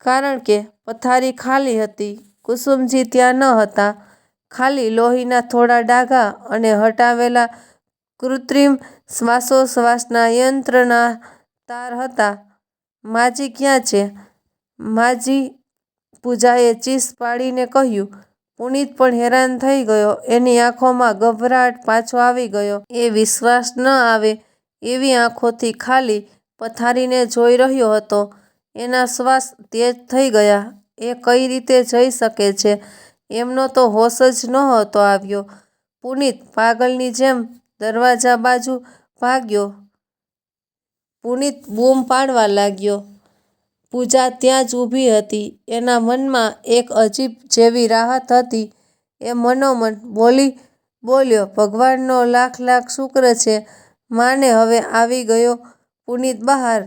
કારણ કે પથારી ખાલી હતી. કુસુમજી ત્યાં ન હતા. ખાલી લોહીના થોડા ડાઘા અને હટાવેલા કૃત્રિમ શ્વાસોચ્છ્વાસના યંત્રના તાર હતા. માજી ક્યાં છે? માજી પૂજાએ ચીસ પાડીને કહ્યું. પુનિત પણ હેરાન થઈ ગયો. એની આંખોમાં ગભરાટ પાછો આવી ગયો. એ વિશ્વાસ ન આવે એવી આંખોથી ખાલી પથારીને જોઈ રહ્યો હતો. એના શ્વાસ તેજ થઈ ગયા. એ કઈ રીતે જઈ શકે છે? એમનો તો હોશ જ નહોતો આવ્યો. પુનિત પાગલની જેમ દરવાજા બાજુ ભાગ્યો. પુનિત બૂમ પાડવા લાગ્યો. પૂજા ત્યાં જ ઊભી હતી. એના મનમાં એક અજીબ જેવી રાહત હતી. એ મનોમન બોલ્યો, ભગવાનનો લાખ લાખ શુક્ર છે. માને હવે આવી ગયો. પુનિત બહાર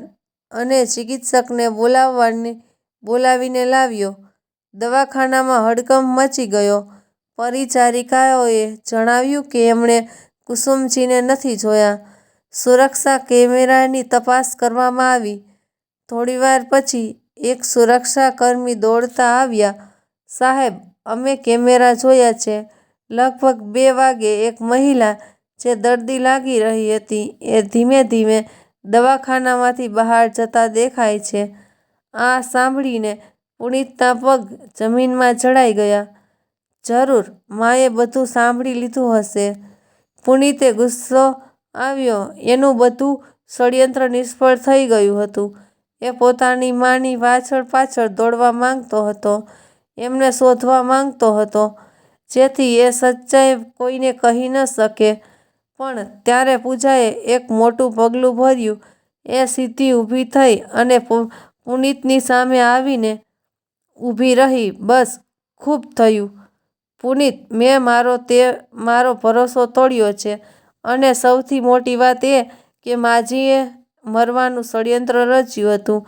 અને ચિકિત્સકને બોલાવીને લાવ્યો. દવાખાનામાં હડકંપ મચી ગયો. પરિચારિકાઓએ જણાવ્યું કે એમણે કુસુમજીને નથી જોયા. સુરક્ષા કેમેરાની તપાસ કરવામાં આવી. થોડીવાર પછી એક સુરક્ષા કર્મી દોડતા આવ્યા. સાહેબ, અમે કેમેરા જોયા છે. લગભગ 2 વાગે એક મહિલા જે દર્દી લાગી રહી હતી એ ધીમે ધીમે દવાખાનામાંથી બહાર જતા દેખાય છે. આ સાંભળીને પુનિતના પગ જમીનમાં જડાઈ ગયા. જરૂર માએ બધું સાંભળી લીધું હશે. પુનિતે ગુસ્સો આવ્યો. એનું બધું ષડયંત્ર નિષ્ફળ થઈ ગયું હતું. એ પોતાની માની પાછળ દોડવા માંગતો હતો. એમને શોધવા માંગતો હતો જેથી એ સચ્ચાઈ કોઈને કહી ન શકે. પણ ત્યારે પૂજાએ એક મોટું પગલું ભર્યું. એ સીધી ઊભી થઈ અને પુનિતની સામે આવીને ઊભી રહી. બસ, ખૂબ થયું. પુનિત, મેં મારો ભરોસો તોડ્યો છે અને સૌથી મોટી વાત એ કે માજીએ મરવાનું ષડયંત્ર રચ્યું હતું.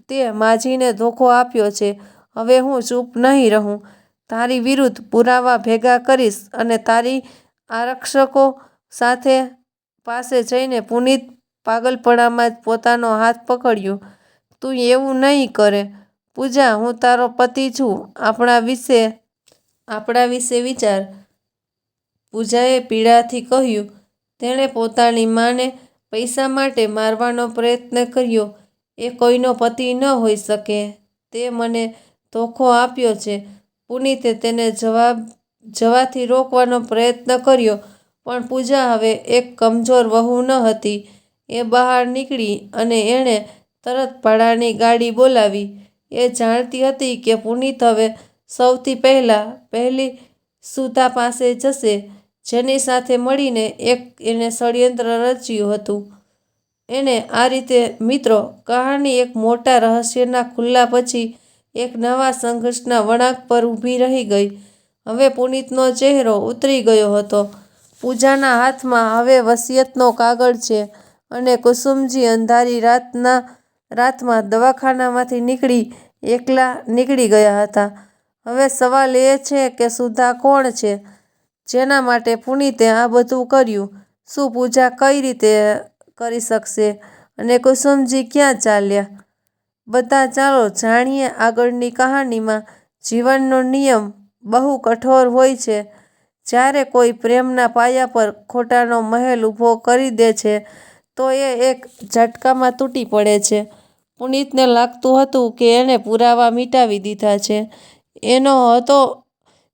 તે માજીને ધોખો આપ્યો છે. હવે હું ચૂપ નહીં રહું. તારી વિરુદ્ધ પુરાવા ભેગા કરીશ અને તારી આરક્ષકો પાસે જઈને પુનિત પાગલપણામાં જ પોતાનો હાથ પકડ્યો. તું એવું નહીં કરે. પૂજા, હું તારો પતિ છું. આપણા વિશે વિચાર. પૂજાએ પીડાથી કહ્યું. તેણે પોતાની માને પૈસા માટે મારવાનો પ્રયત્ન કર્યો. એ કોઈનો પતિ ન હોઈ શકે. તે મને ધોખો આપ્યો છે. પુનિતે તેને જવાથી રોકવાનો પ્રયત્ન કર્યો પણ પૂજા હવે એક કમજોર વહુ ન હતી. એ બહાર નીકળી અને એણે તરત ભાડાની ગાડી બોલાવી. એ જાણતી હતી કે પુનિત હવે સૌથી પહેલી સુધા પાસે જશે જેની સાથે મળીને એણે ષડયંત્ર રચ્યું હતું. અને આ રીતે મિત્રો, કહાની એક મોટા રહસ્યના ખુલ્લા પછી એક નવા સંઘર્ષના વળાંક પર ઊભી રહી ગઈ. હવે પુનિતનો ચહેરો ઉતરી ગયો હતો. પૂજાના હાથમાં હવે વસિયતનો કાગળ છે અને કુસુમજી અંધારી રાતમાં દવાખાનામાંથી એકલા નીકળી ગયા હતા. હવે સવાલ એ છે કે સુધા કોણ છે જેના માટે પુનિતે આ બધું કર્યું? શું પૂજા કઈ રીતે કરી શકશે અને કુસુમજી ક્યાં ચાલ્યા? બધા ચાલો જાણીએ આગળની કહાનીમાં. જીવનનો નિયમ બહુ કઠોર હોય છે. જ્યારે કોઈ પ્રેમના પાયા પર ખોટાનો મહેલ ઊભો કરી દે છે તો એ એક ઝટકામાં તૂટી પડે છે. પુનિતને લાગતું હતું કે એણે પુરાવા મિટાવી દીધા છે. એ નહોતો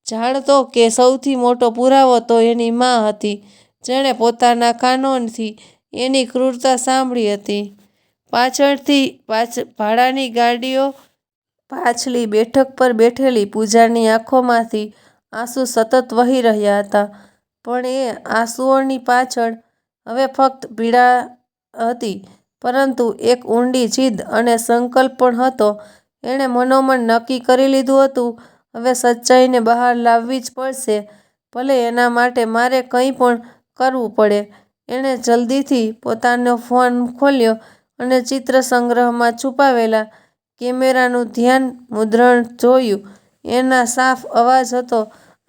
જાણતો કે સૌથી મોટો પુરાવો તો એની મા હતી જેણે પોતાના કાનોથી એની ક્રૂરતા સાંભળી હતી. ભાડાની ગાડીઓ પાછલી બેઠક પર બેઠેલી પૂજાની આંખોમાંથી આંસુ સતત વહી રહ્યા હતા. પણ એ આંસુઓની પાછળ હવે ફક્ત પીડા હતી પરંતુ એક ઊંડી જીદ અને સંકલ્પ પણ હતો. એણે મનોમન નક્કી કરી લીધું હતું, હવે સચ્ચાઈને બહાર લાવવી જ પડશે, ભલે એના માટે મારે કંઈ પણ કરવું પડે. એણે જલ્દીથી પોતાનો ફોન ખોલ્યો અને ચિત્રસંગ્રહમાં છુપાવેલા કેમેરાનું ધ્યાન મુદ્રણ જોયું. એના સાફ અવાજ હતો,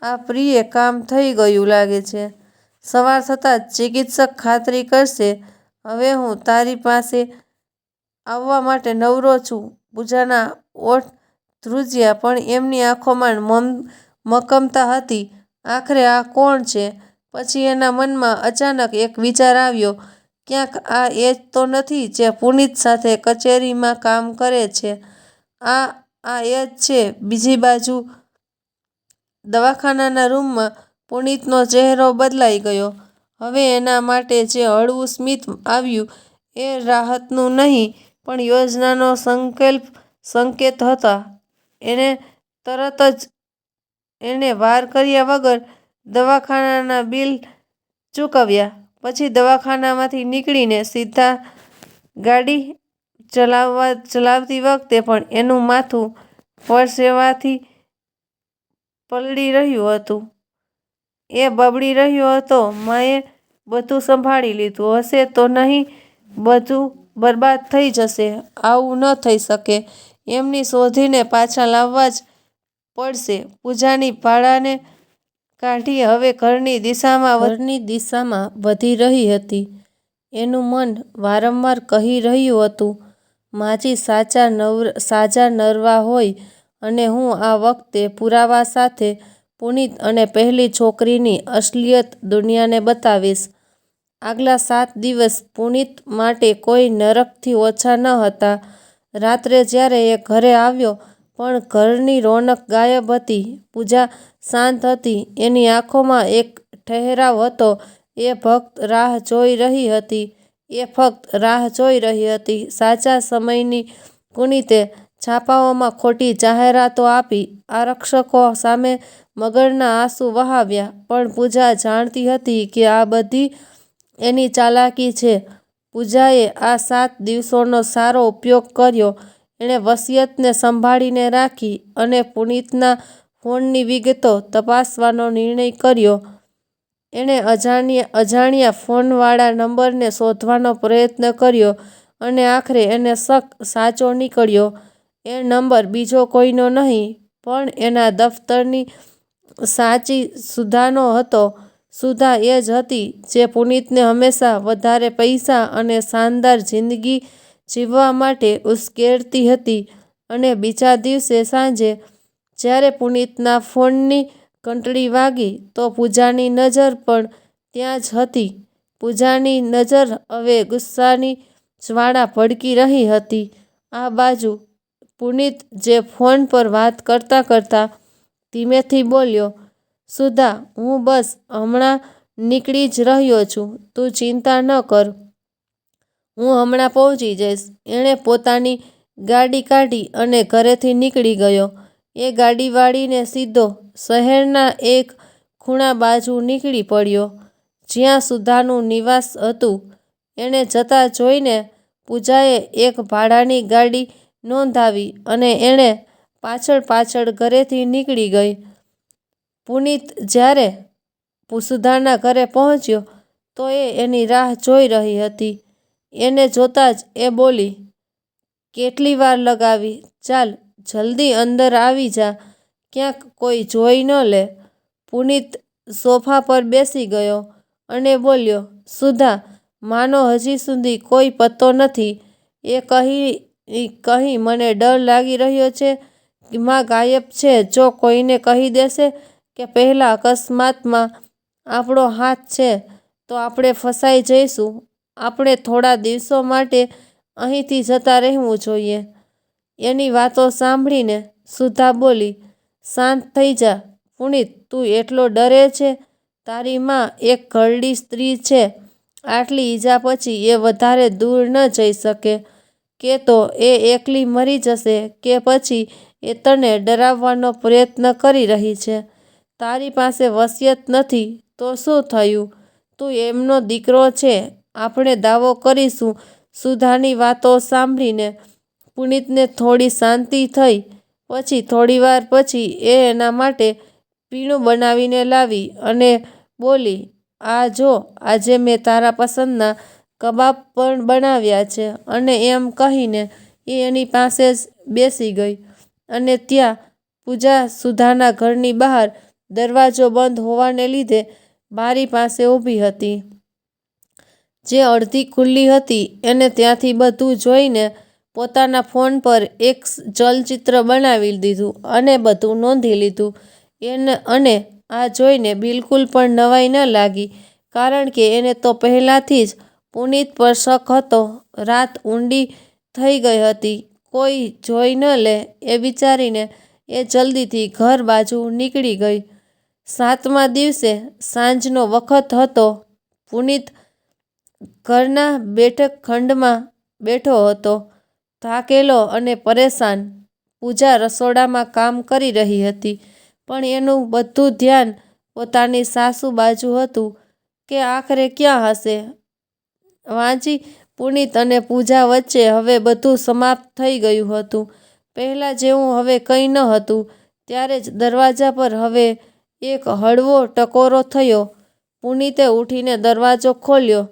આ પ્રિય, કામ થઈ ગયું લાગે છે. સવાર થતાં જ ચિકિત્સક ખાતરી કરશે. હવે હું તારી પાસે આવવા માટે નવરો છું. પૂજાના ઓઠ ધ્રુજ્યા પણ એમની આંખોમાં મક્કમતા હતી. આખરે આ કોણ છે? પછી એના મનમાં અચાનક એક વિચાર આવ્યો, ક્યાંક આ એ જ તો નથી જે પુનિત સાથે કચેરીમાં કામ કરે છે? આ એ જ છે. બીજી બાજુ દવાખાનાના રૂમમાં પુનિતનો ચહેરો બદલાઈ ગયો. હવે એના માટે જે હળવું સ્મિત આવ્યું એ રાહતનું નહીં પણ યોજનાનો સંકેત હતા. એણે તરત જ એને વાર કર્યા વગર દવાખાનાના બિલ ચૂકવ્યા. પછી દવાખાનામાંથી નીકળીને સીધા ગાડી ચલાવતી વખતે પણ એનું માથું પરસેવાથી પલળી રહ્યું હતું. એ બબડી રહ્યો હતો, માએ બધું સંભાળી લીધું હશે તો નહીં બધું બરબાદ થઈ જશે. આવું ન થઈ શકે. એમને શોધીને પાછા લાવવા જ પડશે. પૂજાની ભાડાને કાઢી હવે ઘરની દિશામાં વધી રહી હતી. એનું મન વારંવાર કહી રહ્યું હતું, માજી સાજા નરવા હોય અને હું આ વખતે પુરાવા સાથે પુનિત અને પહેલી છોકરીની અસલિયત દુનિયાને બતાવીશ. આગલા 7 દિવસ પુનિત માટે કોઈ નરકથી ઓછા ન હતા. રાત્રે જ્યારે એ ઘરે આવ્યો પણ ઘરની રોનક ગાયબ હતી. પૂજા શાંત હતી. એની આંખોમાં એક ઠહેરાવ હતો. એ ફક્ત રાહ જોઈ રહી હતી. સાચા સમયની પુનિતે છાપાઓમાં ખોટી જાહેરાતો આપી, આરક્ષકો સામે મગરના આંસુ વહાવ્યા. પણ પૂજા જાણતી હતી કે આ બધી એની ચાલાકી છે. પૂજાએ આ 7 દિવસોનો સારો ઉપયોગ કર્યો. એણે વસિયતને સંભાળીને રાખી અને પુનિતના ફોનની વિગતો તપાસવાનો નિર્ણય કર્યો. એણે અજાણ્યા ફોનવાળા નંબરને શોધવાનો પ્રયત્ન કર્યો અને આખરે એને શક સાચો નીકળ્યો. એ નંબર બીજો કોઈનો નહીં પણ એના દફતરની સાચી સુધાનો હતો. સુધા એ જ હતી જે પુનિતને હંમેશા વધારે પૈસા અને શાનદાર જિંદગી જીવવા માટે ઉશ્કેરતી હતી. અને બીજા દિવસે સાંજે જ્યારે પુનિતના ફોનની ઘંટડી વાગી તો પૂજાની નજર પણ ત્યાં જ હતી. પૂજાની નજર હવે ગુસ્સાની જ્વાળા ભડકી રહી હતી. આ બાજુ પુનિત જે ફોન પર વાત કરતા ધીમેથી બોલ્યો, સુધા, હું બસ હમણાં નીકળી જ રહ્યો છું. તું ચિંતા ન કર. હું હમણાં પહોંચી જઈશ. એણે પોતાની ગાડી કાઢી અને ઘરેથી નીકળી ગયો. એ ગાડી વાળીને સીધો શહેરના એક ખૂણા બાજુ નીકળી પડ્યો, જ્યાં સુધાનું નિવાસ હતું. એને જતા જોઈને પૂજાએ એક ભાડાની ગાડી નોંધાવી અને એણે પાછળ ઘરેથી નીકળી ગઈ. પુનિત જ્યારે સુધાના ઘરે પહોંચ્યો તો એ એની રાહ જોઈ રહી હતી. એને જોતાં જ એ બોલી, કેટલી વાર લગાવી? ચાલ જલ્દી અંદર આવી જા, ક્યાંક કોઈ જોઈ ન લે. પુનિત સોફા પર બેસી ગયો અને બોલ્યો, સુધા, માનો હજી સુધી કોઈ પત્તો નથી. એ કહી મને ડર લાગી રહ્યો છે. માં ગાયબ છે. જો કોઈને કહી દેશે કે પહેલા અકસ્માતમાં આપણો હાથ છે તો આપણે ફસાઈ જઈશું. આપણે થોડા દિવસો માટે અહીંથી જતા રહેવું જોઈએ. એની વાતો સાંભળીને સુધા બોલી, શાંત થઈ જા પુનિત, તું એટલો ડરે છે? તારી માં એક ઘરડી સ્ત્રી છે. આટલી ઈજા પછી એ વધારે દૂર ન જઈ શકે. કે તો એ એકલી મરી જશે કે પછી એ તને ડરાવવાનો પ્રયત્ન કરી રહી છે. તારી પાસે વસિયત નથી તો શું થયું? તું એમનો દીકરો છે. આપણે દાવો કરીશું. સુધાની વાતો સાંભળીને પુનિતને થોડી શાંતિ થઈ. પછી થોડીવાર પછી એ એના માટે પીણું બનાવીને લાવી અને બોલી, આ જો, આજે મેં તારા પસંદના કબાબ પણ બનાવ્યા છે. અને એમ કહીને એ એની પાસે જ બેસી ગઈ. અને ત્યાં પૂજા સુધાના ઘરની બહાર દરવાજો બંધ હોવાને લીધે બારી પાસે ઊભી હતી, જે અડધી ખુલ્લી હતી. એને ત્યાંથી બધું જોઈને પોતાના ફોન પર એક ચલચિત્ર બનાવી દીધું અને બધું નોંધી લીધું. અને આ જોઈને બિલકુલ પણ નવાઈ ન લાગી, કારણ કે એને તો પહેલાથી જ પુનિત પર શક હતો. રાત ઊંડી થઈ ગઈ હતી. કોઈ જોઈ ન લે એ વિચારીને એ જલ્દીથી ઘર બાજુ નીકળી ગઈ. 7મા દિવસે સાંજનો વખત હતો. પુનિત ઘરના બેઠક ખંડમાં બેઠો હતો, થાકેલો અને પરેશાન. પૂજા રસોડામાં કામ કરી રહી હતી, પણ એનું બધું ધ્યાન પોતાની સાસુ બાજુ હતું કે આખરે ક્યાં હશે. વાંચી પુનિત અને પૂજા વચ્ચે હવે બધું સમાપ્ત થઈ ગયું હતું. પહેલાં જેવું હવે કંઈ ન હતું. ત્યારે જ દરવાજા પર હવે એક હળવો ટકોરો થયો. પુનિતે ઉઠીને દરવાજો ખોલ્યો.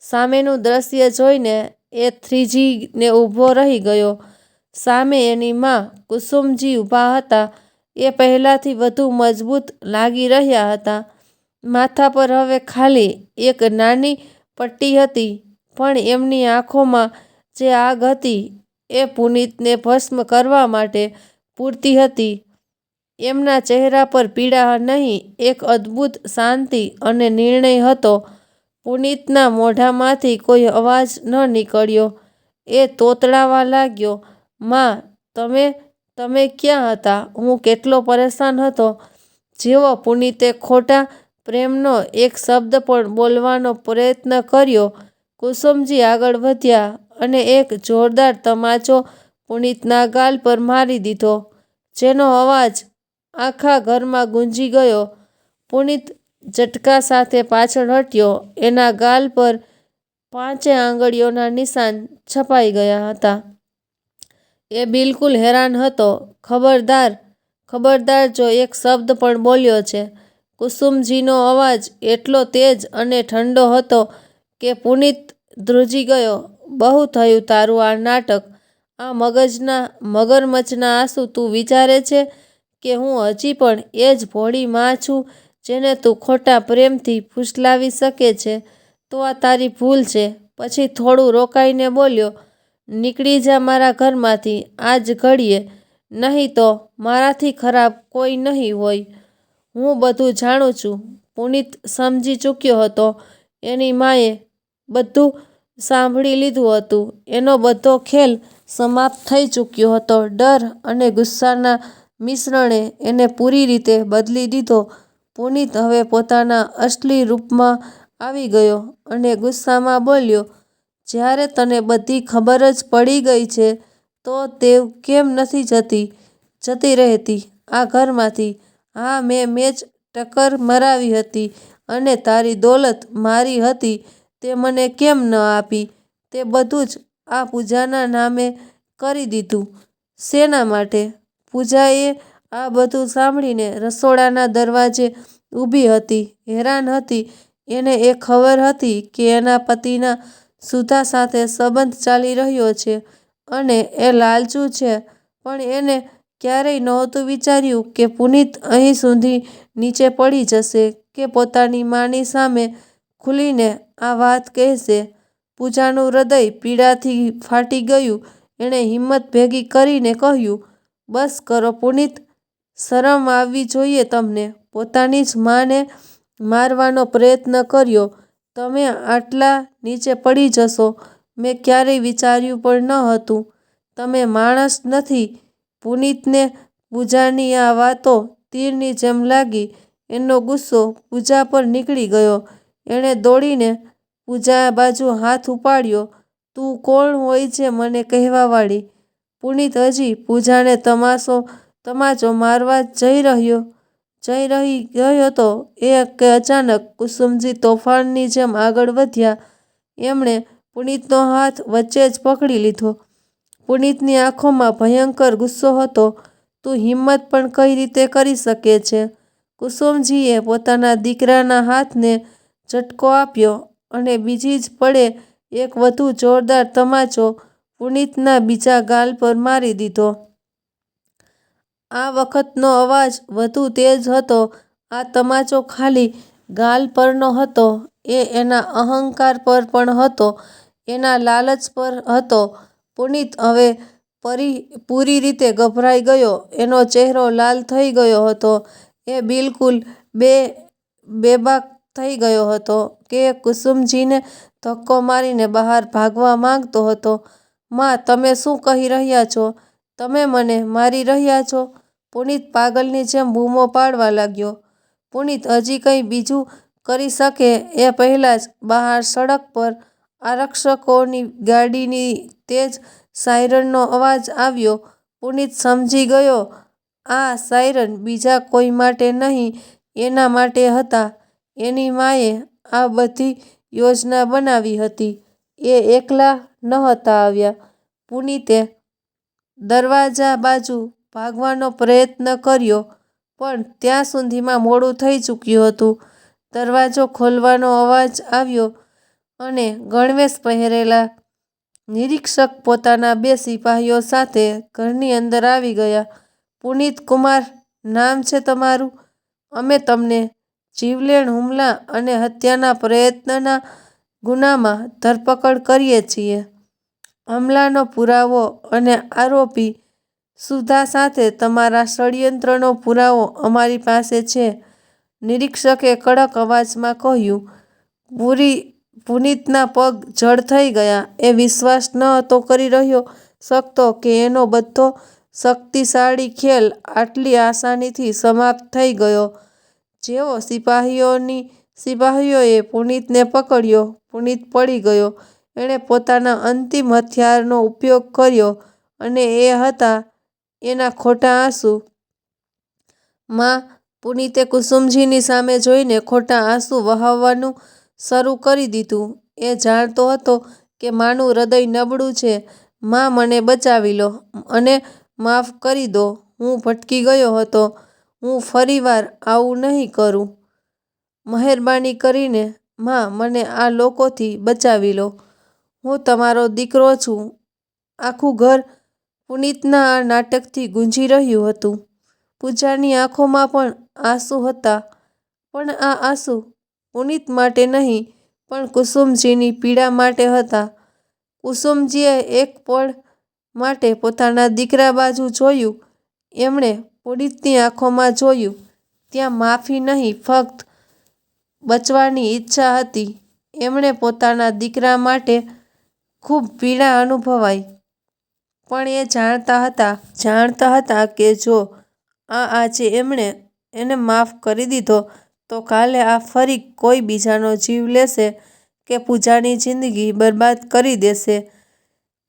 સામેનું દ્રશ્ય જોઈને એ થ્રીજીને ઊભો રહી ગયો. સામે એની મા કુસુમજી ઊભા હતા. એ પહેલાંથી વધુ મજબૂત લાગી રહ્યા હતા. માથા પર હવે ખાલી એક નાની પટ્ટી હતી, પણ એમની આંખોમાં જે આગ હતી એ પુનિતને ભસ્મ કરવા માટે પૂરતી હતી. એમના ચહેરા પર પીડા નહીં, એક અદ્ભુત શાંતિ અને નિર્ણય હતો. પુનિતના મોઢામાંથી કોઈ અવાજ ન નીકળ્યો. એ તોતડાવા લાગ્યો, "મા, તમે ક્યાં હતા? હું કેટલો પરેશાન હતો." જેવો પુનિતે ખોટા પ્રેમનો એક શબ્દ પણ બોલવાનો પ્રયત્ન કર્યો, કુસુમજી આગળ વધ્યા અને એક જોરદાર તમાચો પુનિતના ગાલ પર મારી દીધો, જેનો અવાજ આખા ઘરમાં ગુંજી ગયો. પુનિત ઝટકા સાથે પાછળ હટ્યો. એના ગાલ પર 5 આંગળીઓના નિશાન છપાઈ ગયા હતા. એ બિલકુલ હેરાન હતો. ખબરદાર જો એક શબ્દ પણ બોલ્યો છે." કુસુમજીનો અવાજ એટલો તેજ અને ઠંડો હતો કે પુનિત ધ્રુજી ગયો. "બહુ થયું તારું આ નાટક. આ મગરમચ્છના આંસુ. તું વિચારે છે કે હું હજી પણ એ જ ભોળી મા છું જેને તું ખોટા પ્રેમથી ફૂસલાવી શકે છે? તો આ તારી ભૂલ છે." પછી થોડું રોકાઈને બોલ્યો, "નીકળી જા મારા ઘરમાંથી આ જ ઘડીએ, નહીં તો મારાથી ખરાબ કોઈ નહીં હોય. હું બધું જાણું છું." પુનિત સમજી ચૂક્યો હતો. એની માએ બધું સાંભળી લીધું હતું. એનો બધો ખેલ સમાપ્ત થઈ ચૂક્યો હતો. ડર અને ગુસ્સાના મિશ્રણે એને પૂરી રીતે બદલી દીધો. પુનિત હવે પોતાના અસલી રૂપમાં આવી ગયો અને ગુસ્સામાં બોલ્યો, "જ્યારે તને બધી ખબર જ પડી ગઈ છે, તો તે કેમ નથી જતી રહેતી આ ઘરમાંથી? હા, મેં જ ટક્કર મરાવી હતી અને તારી દોલત મારી હતી તે મને કેમ ન આપી? તે બધું જ આ પૂજાના નામે કરી દીધું. શેના માટે?" પૂજાએ આ બધું સાંભળીને રસોડાના દરવાજે ઊભી હતી, હેરાન હતી. એને એ ખબર હતી કે એના પતિના સુધા સાથે સંબંધ ચાલી રહ્યો છે અને એ લાલચુ છે, પણ એને ક્યારેય નહોતું વિચાર્યું કે પુનિત અહીં સુધી નીચે પડી જશે કે પોતાની માની સામે ખુલીને આ વાત કહેશે. પૂજાનું હૃદય પીડાથી ફાટી ગયું. એણે હિંમત ભેગી કરીને કહ્યું, "બસ કરો પુનિત, શરમ આવવી જોઈએ તમને. પોતાની જ માને મારવાનો પ્રયત્ન કર્યો. તમે આટલા નીચે પડી જશો મેં ક્યારેય વિચાર્યું પણ ન હતું. તમે માણસ નથી." પુનિતને પૂજાની આ વાતો તીરની જેમ લાગી. એનો ગુસ્સો પૂજા પર નીકળી ગયો. એણે દોડીને પૂજા બાજુ હાથ ઉપાડ્યો, "તું કોણ હોય છે મને કહેવાવાળી?" પુનિત હજી પૂજાને તમાચો મારવા જઈ ગયો હતો કે અચાનક કુસુમજી તોફાનની જેમ આગળ વધ્યા. એમણે પુનિતનો હાથ વચ્ચે જ પકડી લીધો. પુનિતની આંખોમાં ભયંકર ગુસ્સો હતો. "તું હિંમત પણ કઈ રીતે કરી શકે છે?" કુસુમજીએ પોતાના દીકરાના હાથને ઝટકો આપ્યો અને બીજી જ પળે એક વધુ જોરદાર તમાચો પુનિતના બીજા ગાલ પર મારી દીધો. આ વખતનો અવાજ વધુ તેજ હતો. આ તમાચો ખાલી ગાલ પર નહોતો, એ એના અહંકાર પર પણ હતો, એના લાલચ પર હતો. પુનિત હવે પૂરી રીતે ગભરાઈ ગયો. એનો ચહેરો લાલ થઈ ગયો હતો. એ બિલકુલ બેબાક થઈ ગયો હતો કે કુસુમજીને ધક્કો મારીને બહાર ભાગવા માંગતો હતો. માં, તમે શું કહી રહ્યા છો? તમે મને મારી રહ્યા છો? પુનિત પાગલની જેમ બૂમો પાડવા લાગ્યો. પુનિત હજી કંઈ બીજું કરી શકે એ પહેલાં જ બહાર સડક પર આરક્ષકોની ગાડીની તેજ સાયરનનો અવાજ આવ્યો. પુનિત સમજી ગયો આ સાયરન બીજા કોઈ માટે નહીં, એના માટે હતા. એની માએ આ બધી યોજના બનાવી હતી. એ એકલા નહોતા આવ્યા. પુનિતે દરવાજા બાજુ ભાગવાનો પ્રયત્ન કર્યો, પણ ત્યાં સુધીમાં મોડું થઈ ચૂક્યું હતું. દરવાજો ખોલવાનો અવાજ આવ્યો અને ગણવેશ પહેરેલા નિરીક્ષક પોતાના 2 સિપાહીઓ સાથે ઘરની અંદર આવી ગયા. પુનિત કુમાર નામ છે તમારું? અમે તમને જીવલેણ હુમલા અને હત્યાના પ્રયત્નના ગુનામાં ધરપકડ કરીએ છીએ. હુમલાનો પુરાવો અને આરોપી સુધા સાથે તમારા ષડયંત્રનો પુરાવો અમારી પાસે છે, નિરીક્ષકે કડક અવાજમાં કહ્યું. પુનિતના પગ જડ થઈ ગયા. એ વિશ્વાસ નહોતો કરી શકતો કે એનો બધો શક્તિશાળી ખેલ આટલી આસાનીથી સમાપ્ત થઈ ગયો. જેવો સિપાહીઓએ પુનિતને પકડ્યો, પુનિત પડી ગયો. એણે પોતાના અંતિમ હથિયારનો ઉપયોગ કર્યો અને એ હતા એના ખોટા આંસુ. માં, પુનિતે કુસુમજીની સામે જોઈને ખોટા આંસુ વહાવવાનું શરૂ કરી દીધું. એ જાણતો હતો કે માનું હૃદય નબળું છે. માં, મને બચાવી લો અને માફ કરી દો. હું ભટકી ગયો હતો. હું ફરીવાર આવું નહીં કરું. મહેરબાની કરીને માં, મને આ લોકોથી બચાવી લો. હું તમારો દીકરો છું. આખું ઘર પુનિતના આ નાટકથી ગૂંજી રહ્યું હતું. પૂજાની આંખોમાં પણ આંસુ હતા, પણ આ આંસુ પુનિત માટે નહીં, પણ કુસુમજીની પીડા માટે હતા. કુસુમજીએ એક પળ માટે પોતાના દીકરા બાજુ જોયું. એમણે પુનિતની આંખોમાં જોયું. ત્યાં માફી નહીં, ફક્ત બચવાની ઈચ્છા હતી. એમણે પોતાના દીકરા માટે ખૂબ પીડા અનુભવાઈ, પણ એ જાણતા હતા કે જો આજે એમણે એને માફ કરી દીધો તો કાલે આ ફરી કોઈ બીજાનો જીવ લેશે કે પૂજાની જિંદગી બરબાદ કરી દેશે.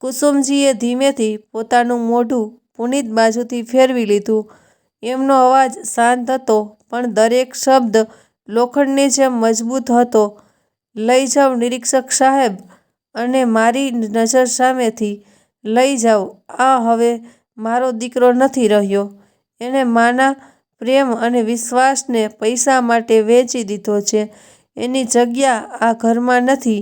કુસુમજીએ ધીમેથી પોતાનું મોઢું પુનિત બાજુથી ફેરવી લીધું. એમનો અવાજ શાંત હતો, પણ દરેક શબ્દ લોખંડની જેમ મજબૂત હતો. લઈ જાઓ નિરીક્ષક સાહેબ, અને મારી નજર સામેથી લઈ જાઓ. આ હવે મારો દીકરો નથી રહ્યો. એણે માના પ્રેમ અને વિશ્વાસને પૈસા માટે વેચી દીધો છે. એની જગ્યા આ ઘરમાં નથી.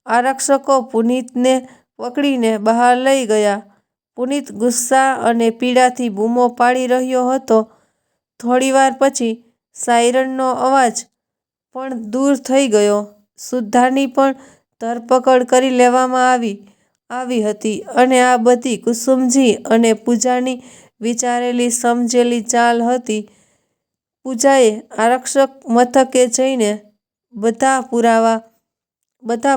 આરક્ષકો પુનિતને પકડીને બહાર લઈ ગયા. પુનિત ગુસ્સા અને પીડાથી બૂમો પાડી રહ્યો હતો. થોડીવાર પછી સાયરનનો અવાજ પણ દૂર થઈ ગયો. સુધાની પણ ધરપકડ કરી લેવામાં આવી હતી, અને આ બધી કુસુમજી અને પૂજાની વિચારેલી સમજેલી ચાલ હતી. પૂજાએ આરક્ષક મથકે જઈને બધા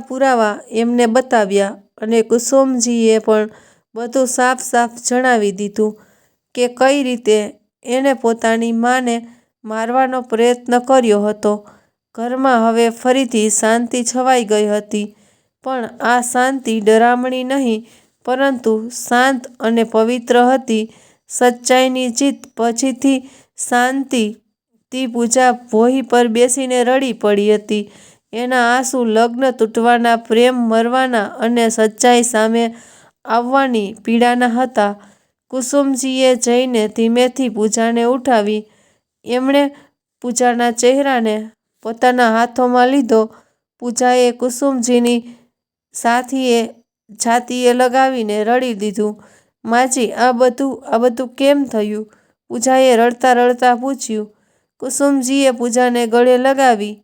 પુરાવા એમને બતાવ્યા, અને કુસુમજીએ પણ બધું સાફ સાફ જણાવી દીધું કે કઈ રીતે એણે પોતાની માને મારવાનો પ્રયત્ન કર્યો હતો. ઘરમાં હવે ફરીથી શાંતિ છવાઈ ગઈ હતી, પણ આ શાંતિ ડરામણી નહીં, પરંતુ શાંત અને પવિત્ર હતી. સચ્ચાઈની જીત પછીથી શાંતિથી પૂજા ભોંય પર બેસીને રડી પડી હતી. એના આંસુ લગ્ન તૂટવાના, પ્રેમ મરવાના અને સચ્ચાઈ સામે આવવાની પીડાના હતા. કુસુમજીએ જઈને ધીમેથી પૂજાને ઉઠાવી. એમણે પૂજાના ચહેરાને પોતાના હાથોમાં લીધો. પૂજાએ કુસુમજીની છાતીએ લગાવીને રડી દીધું. માજી, આ બધું કેમ થયું? પૂજાએ રડતા રડતા પૂછ્યું. કુસુમજીએ પૂજાને ગળે લગાવી,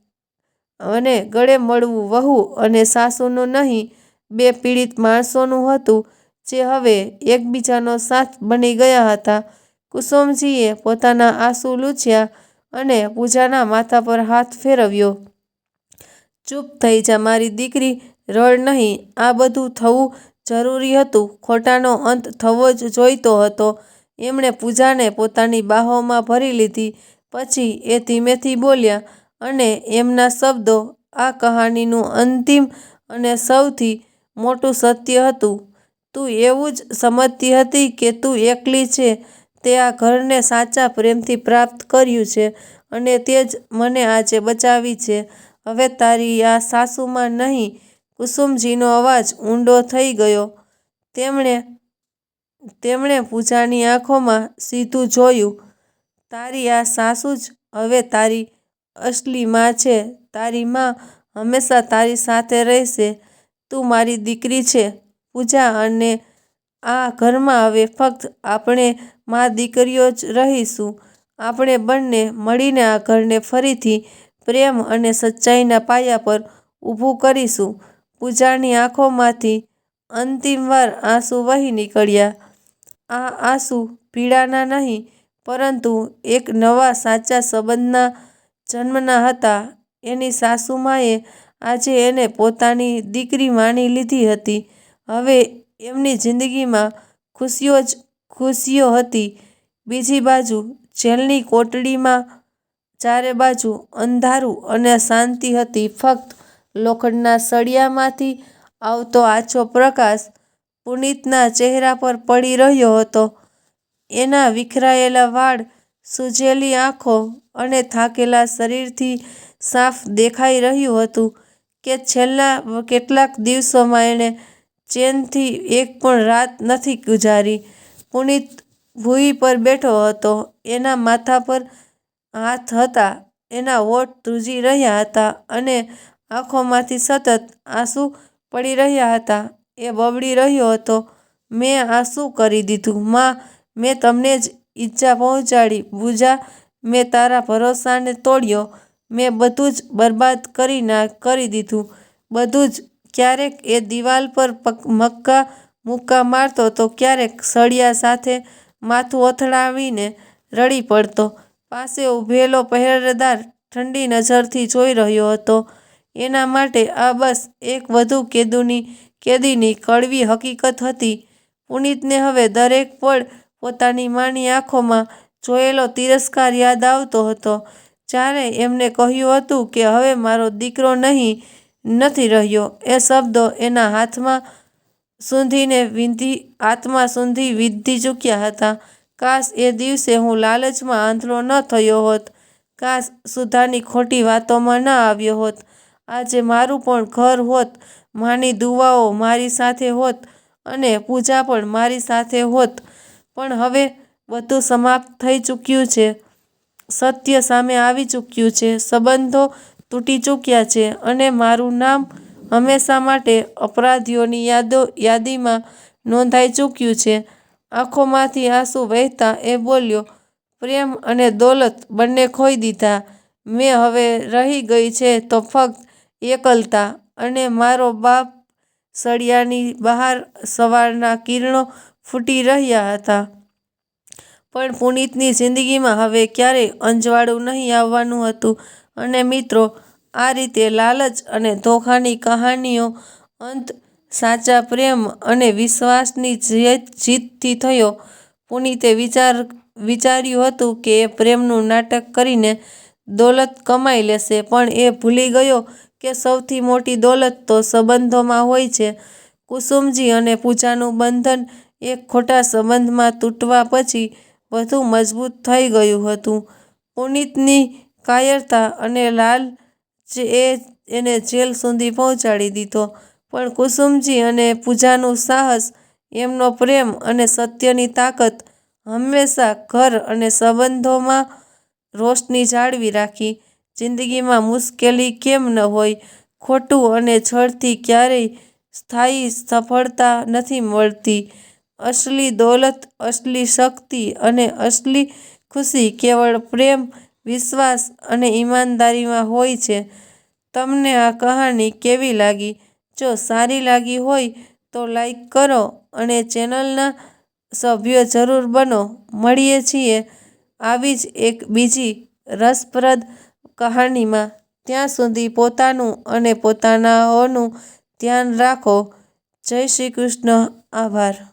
અને ગળે મળવું વહુ અને સાસુનું નહીં, 2 પીડિત માણસોનું હતું, જે હવે એકબીજાનો સાથ બની ગયા હતા. કુસુમજીએ પોતાના આંસુ લૂછ્યા અને પૂજાના માથા પર હાથ ફેરવ્યો. ચૂપ થઈ જા મારી દીકરી, રડ નહીં. આ બધું થવું જરૂરી હતું. ખોટાનો અંત થવો જ જોઈતો હતો. એમણે પૂજાને પોતાની બાહોમાં ભરી લીધી. પછી એ ધીમેથી બોલ્યા અને એમના શબ્દો આ કહાનીનું અંતિમ અને સૌથી મોટું સત્ય હતું. તું એવું જ સમજતી હતી કે તું એકલી છે. તે આ ઘરને સાચા પ્રેમથી પ્રાપ્ત કર્યું છે અને તે જ મને આજે બચાવી છે. હવે તારી આ સાસુમાં નહીં. કુસુમજીનો અવાજ ઊંડો થઈ ગયો. તેમણે પૂજાની આંખોમાં સીધું જોયું. તારી આ સાસુ જ હવે તારી અસલી માં છે. તારી માં હંમેશા તારી સાથે રહેશે. તું મારી દીકરી છે પૂજા, અને આ ઘરમાં હવે ફક્ત આપણે માં દીકરીઓ જ રહીશું. આપણે બંને મળીને આ ઘરને ફરીથી પ્રેમ અને સચ્ચાઈના પાયા પર ઊભું કરીશું. પૂજાની આંખોમાંથી અંતિમવાર આંસુ વહી નીકળ્યા. આ આંસુ પીડાના નહીં, પરંતુ એક નવા સાચા સંબંધના જન્મના હતા. એની સાસુમાએ આજે એને પોતાની દીકરી માની લીધી હતી. હવે એમની જિંદગીમાં ખુશીઓ જ ખુશીઓ હતી. બીજી બાજુ જેલની કોટડીમાં ચારે બાજુ અંધારું અને શાંતિ હતી. ફક્ત લોખંડના સળિયામાંથી આવતો આછો પ્રકાશ પુનીતના ચહેરા પર પડી રહ્યો હતો. એના વિખરાયેલા વાળ, સૂજેલી આંખો અને થાકેલા શરીરથી સાફ દેખાઈ રહ્યું હતું કે છેલ્લા કેટલાક દિવસોમાં એણે ચેનથી એક પણ રાત નથી ગુજારી. પુનીત ભૂઈ પર બેઠો હતો. એના માથા પર હાથ હતા, એના હોઠ ધ્રુજી રહ્યા હતા અને આંખોમાંથી સતત આંસુ પડી રહ્યા હતા. એ બબડી રહ્યો હતો, મેં આ શું કરી દીધું? માં, મેં તમને જ ઈજા પહોંચાડી. પૂજા, મેં તારા ભરોસાને તોડ્યો. મેં બધું જ બરબાદ કરી દીધું. બધું જ. ક્યારેક એ દિવાલ પર મુક્કા મારતો તો ક્યારેક સળિયા સાથે માથું અથડાવીને રડી પડતો. પાસે ઊભેલો પહેરેદાર ઠંડી નજરથી જોઈ રહ્યો હતો. એના માટે આ બસ એક વધુ કેદીની કડવી હકીકત હતી. પુનીતને હવે દરેક પળ પોતાની માની આંખોમાં જોયેલો તિરસ્કાર યાદ આવતો હતો. જ્યારે એમણે કહ્યું હતું કે હવે મારો દીકરો નથી રહ્યો, એ શબ્દો એના આત્મા સુધી વીંધી ચૂક્યા હતા. કાશ એ દિવસે હું લાલચમાં આંધળો ન થયો હોત. કાશ સુધાની ખોટી વાતોમાં ન આવ્યો હોત. આજે મારું પણ ઘર હોત, માની દુઆઓ મારી સાથે હોત અને પૂજા પણ મારી સાથે હોત. પણ હવે બધું સમાપ્ત થઈ ચૂક્યું છે. સત્ય સામે આવી ચૂક્યું છે. સંબંધો તૂટી ચૂક્યા છે અને મારું નામ હંમેશા માટે અપરાધીઓની યાદીમાં નોંધાઈ ચૂક્યું છે. આંખોમાંથી આંસુ વહેતા એ બોલ્યો, પ્રેમ અને દોલત બંને ખોઈ દીધા મેં. હવે રહી ગઈ છે તો ફક્ત એકલતા. અને મારો બાપ સળિયાની બહાર સવારના કિરણો ફૂટી રહ્યા હતા. પણ પુનીતની જિંદગીમાં હવે ક્યારેય અજવાળું નહીં આવવાનું હતું. અને મિત્રો, આ રીતે લાલચ અને ધોખાની કહાનીનો અંત સાચા પ્રેમ અને વિશ્વાસની જીતથી થયો. પુનીતે વિચાર્યું હતું કે એ પ્રેમનું નાટક કરીને દોલત કમાઈ લેશે, પણ એ ભૂલી ગયો કે સૌથી મોટી દોલત તો સંબંધોમાં હોય છે. કુસુમજી અને પૂજાનું બંધન એક ખોટા સંબંધમાં તૂટવા પછી વધુ મજબૂત થઈ ગયું હતું. પુનીતની કાયરતા અને લાલચે એને જેલ સુધી પહોંચાડી દીધો, પણ કુસુમજી અને પૂજાનું સાહસ, એમનો પ્રેમ અને સત્યની તાકાત હંમેશા ઘર અને સંબંધોમાં રોશની જાળવી રાખી. જિંદગીમાં મુશ્કેલી કેમ ન હોય, ખોટું અને છળથી ક્યારેય સ્થાયી સફળતા નથી મળતી. અસલી દોલત, અસલી શક્તિ અને અસલી ખુશી કેવળ પ્રેમ, વિશ્વાસ અને ઈમાનદારીમાં હોય છે. તમને આ કહાની કેવી લાગી? જો સારી લાગી હોય તો લાઈક કરો અને ચેનલના સભ્ય જરૂર બનો. મળીએ છીએ આવી જ એક બીજી રસપ્રદ કહાનીમાં. ત્યાં સુધી પોતાનું અને પોતાનાઓનું ધ્યાન રાખો. જય શ્રી કૃષ્ણ. આભાર.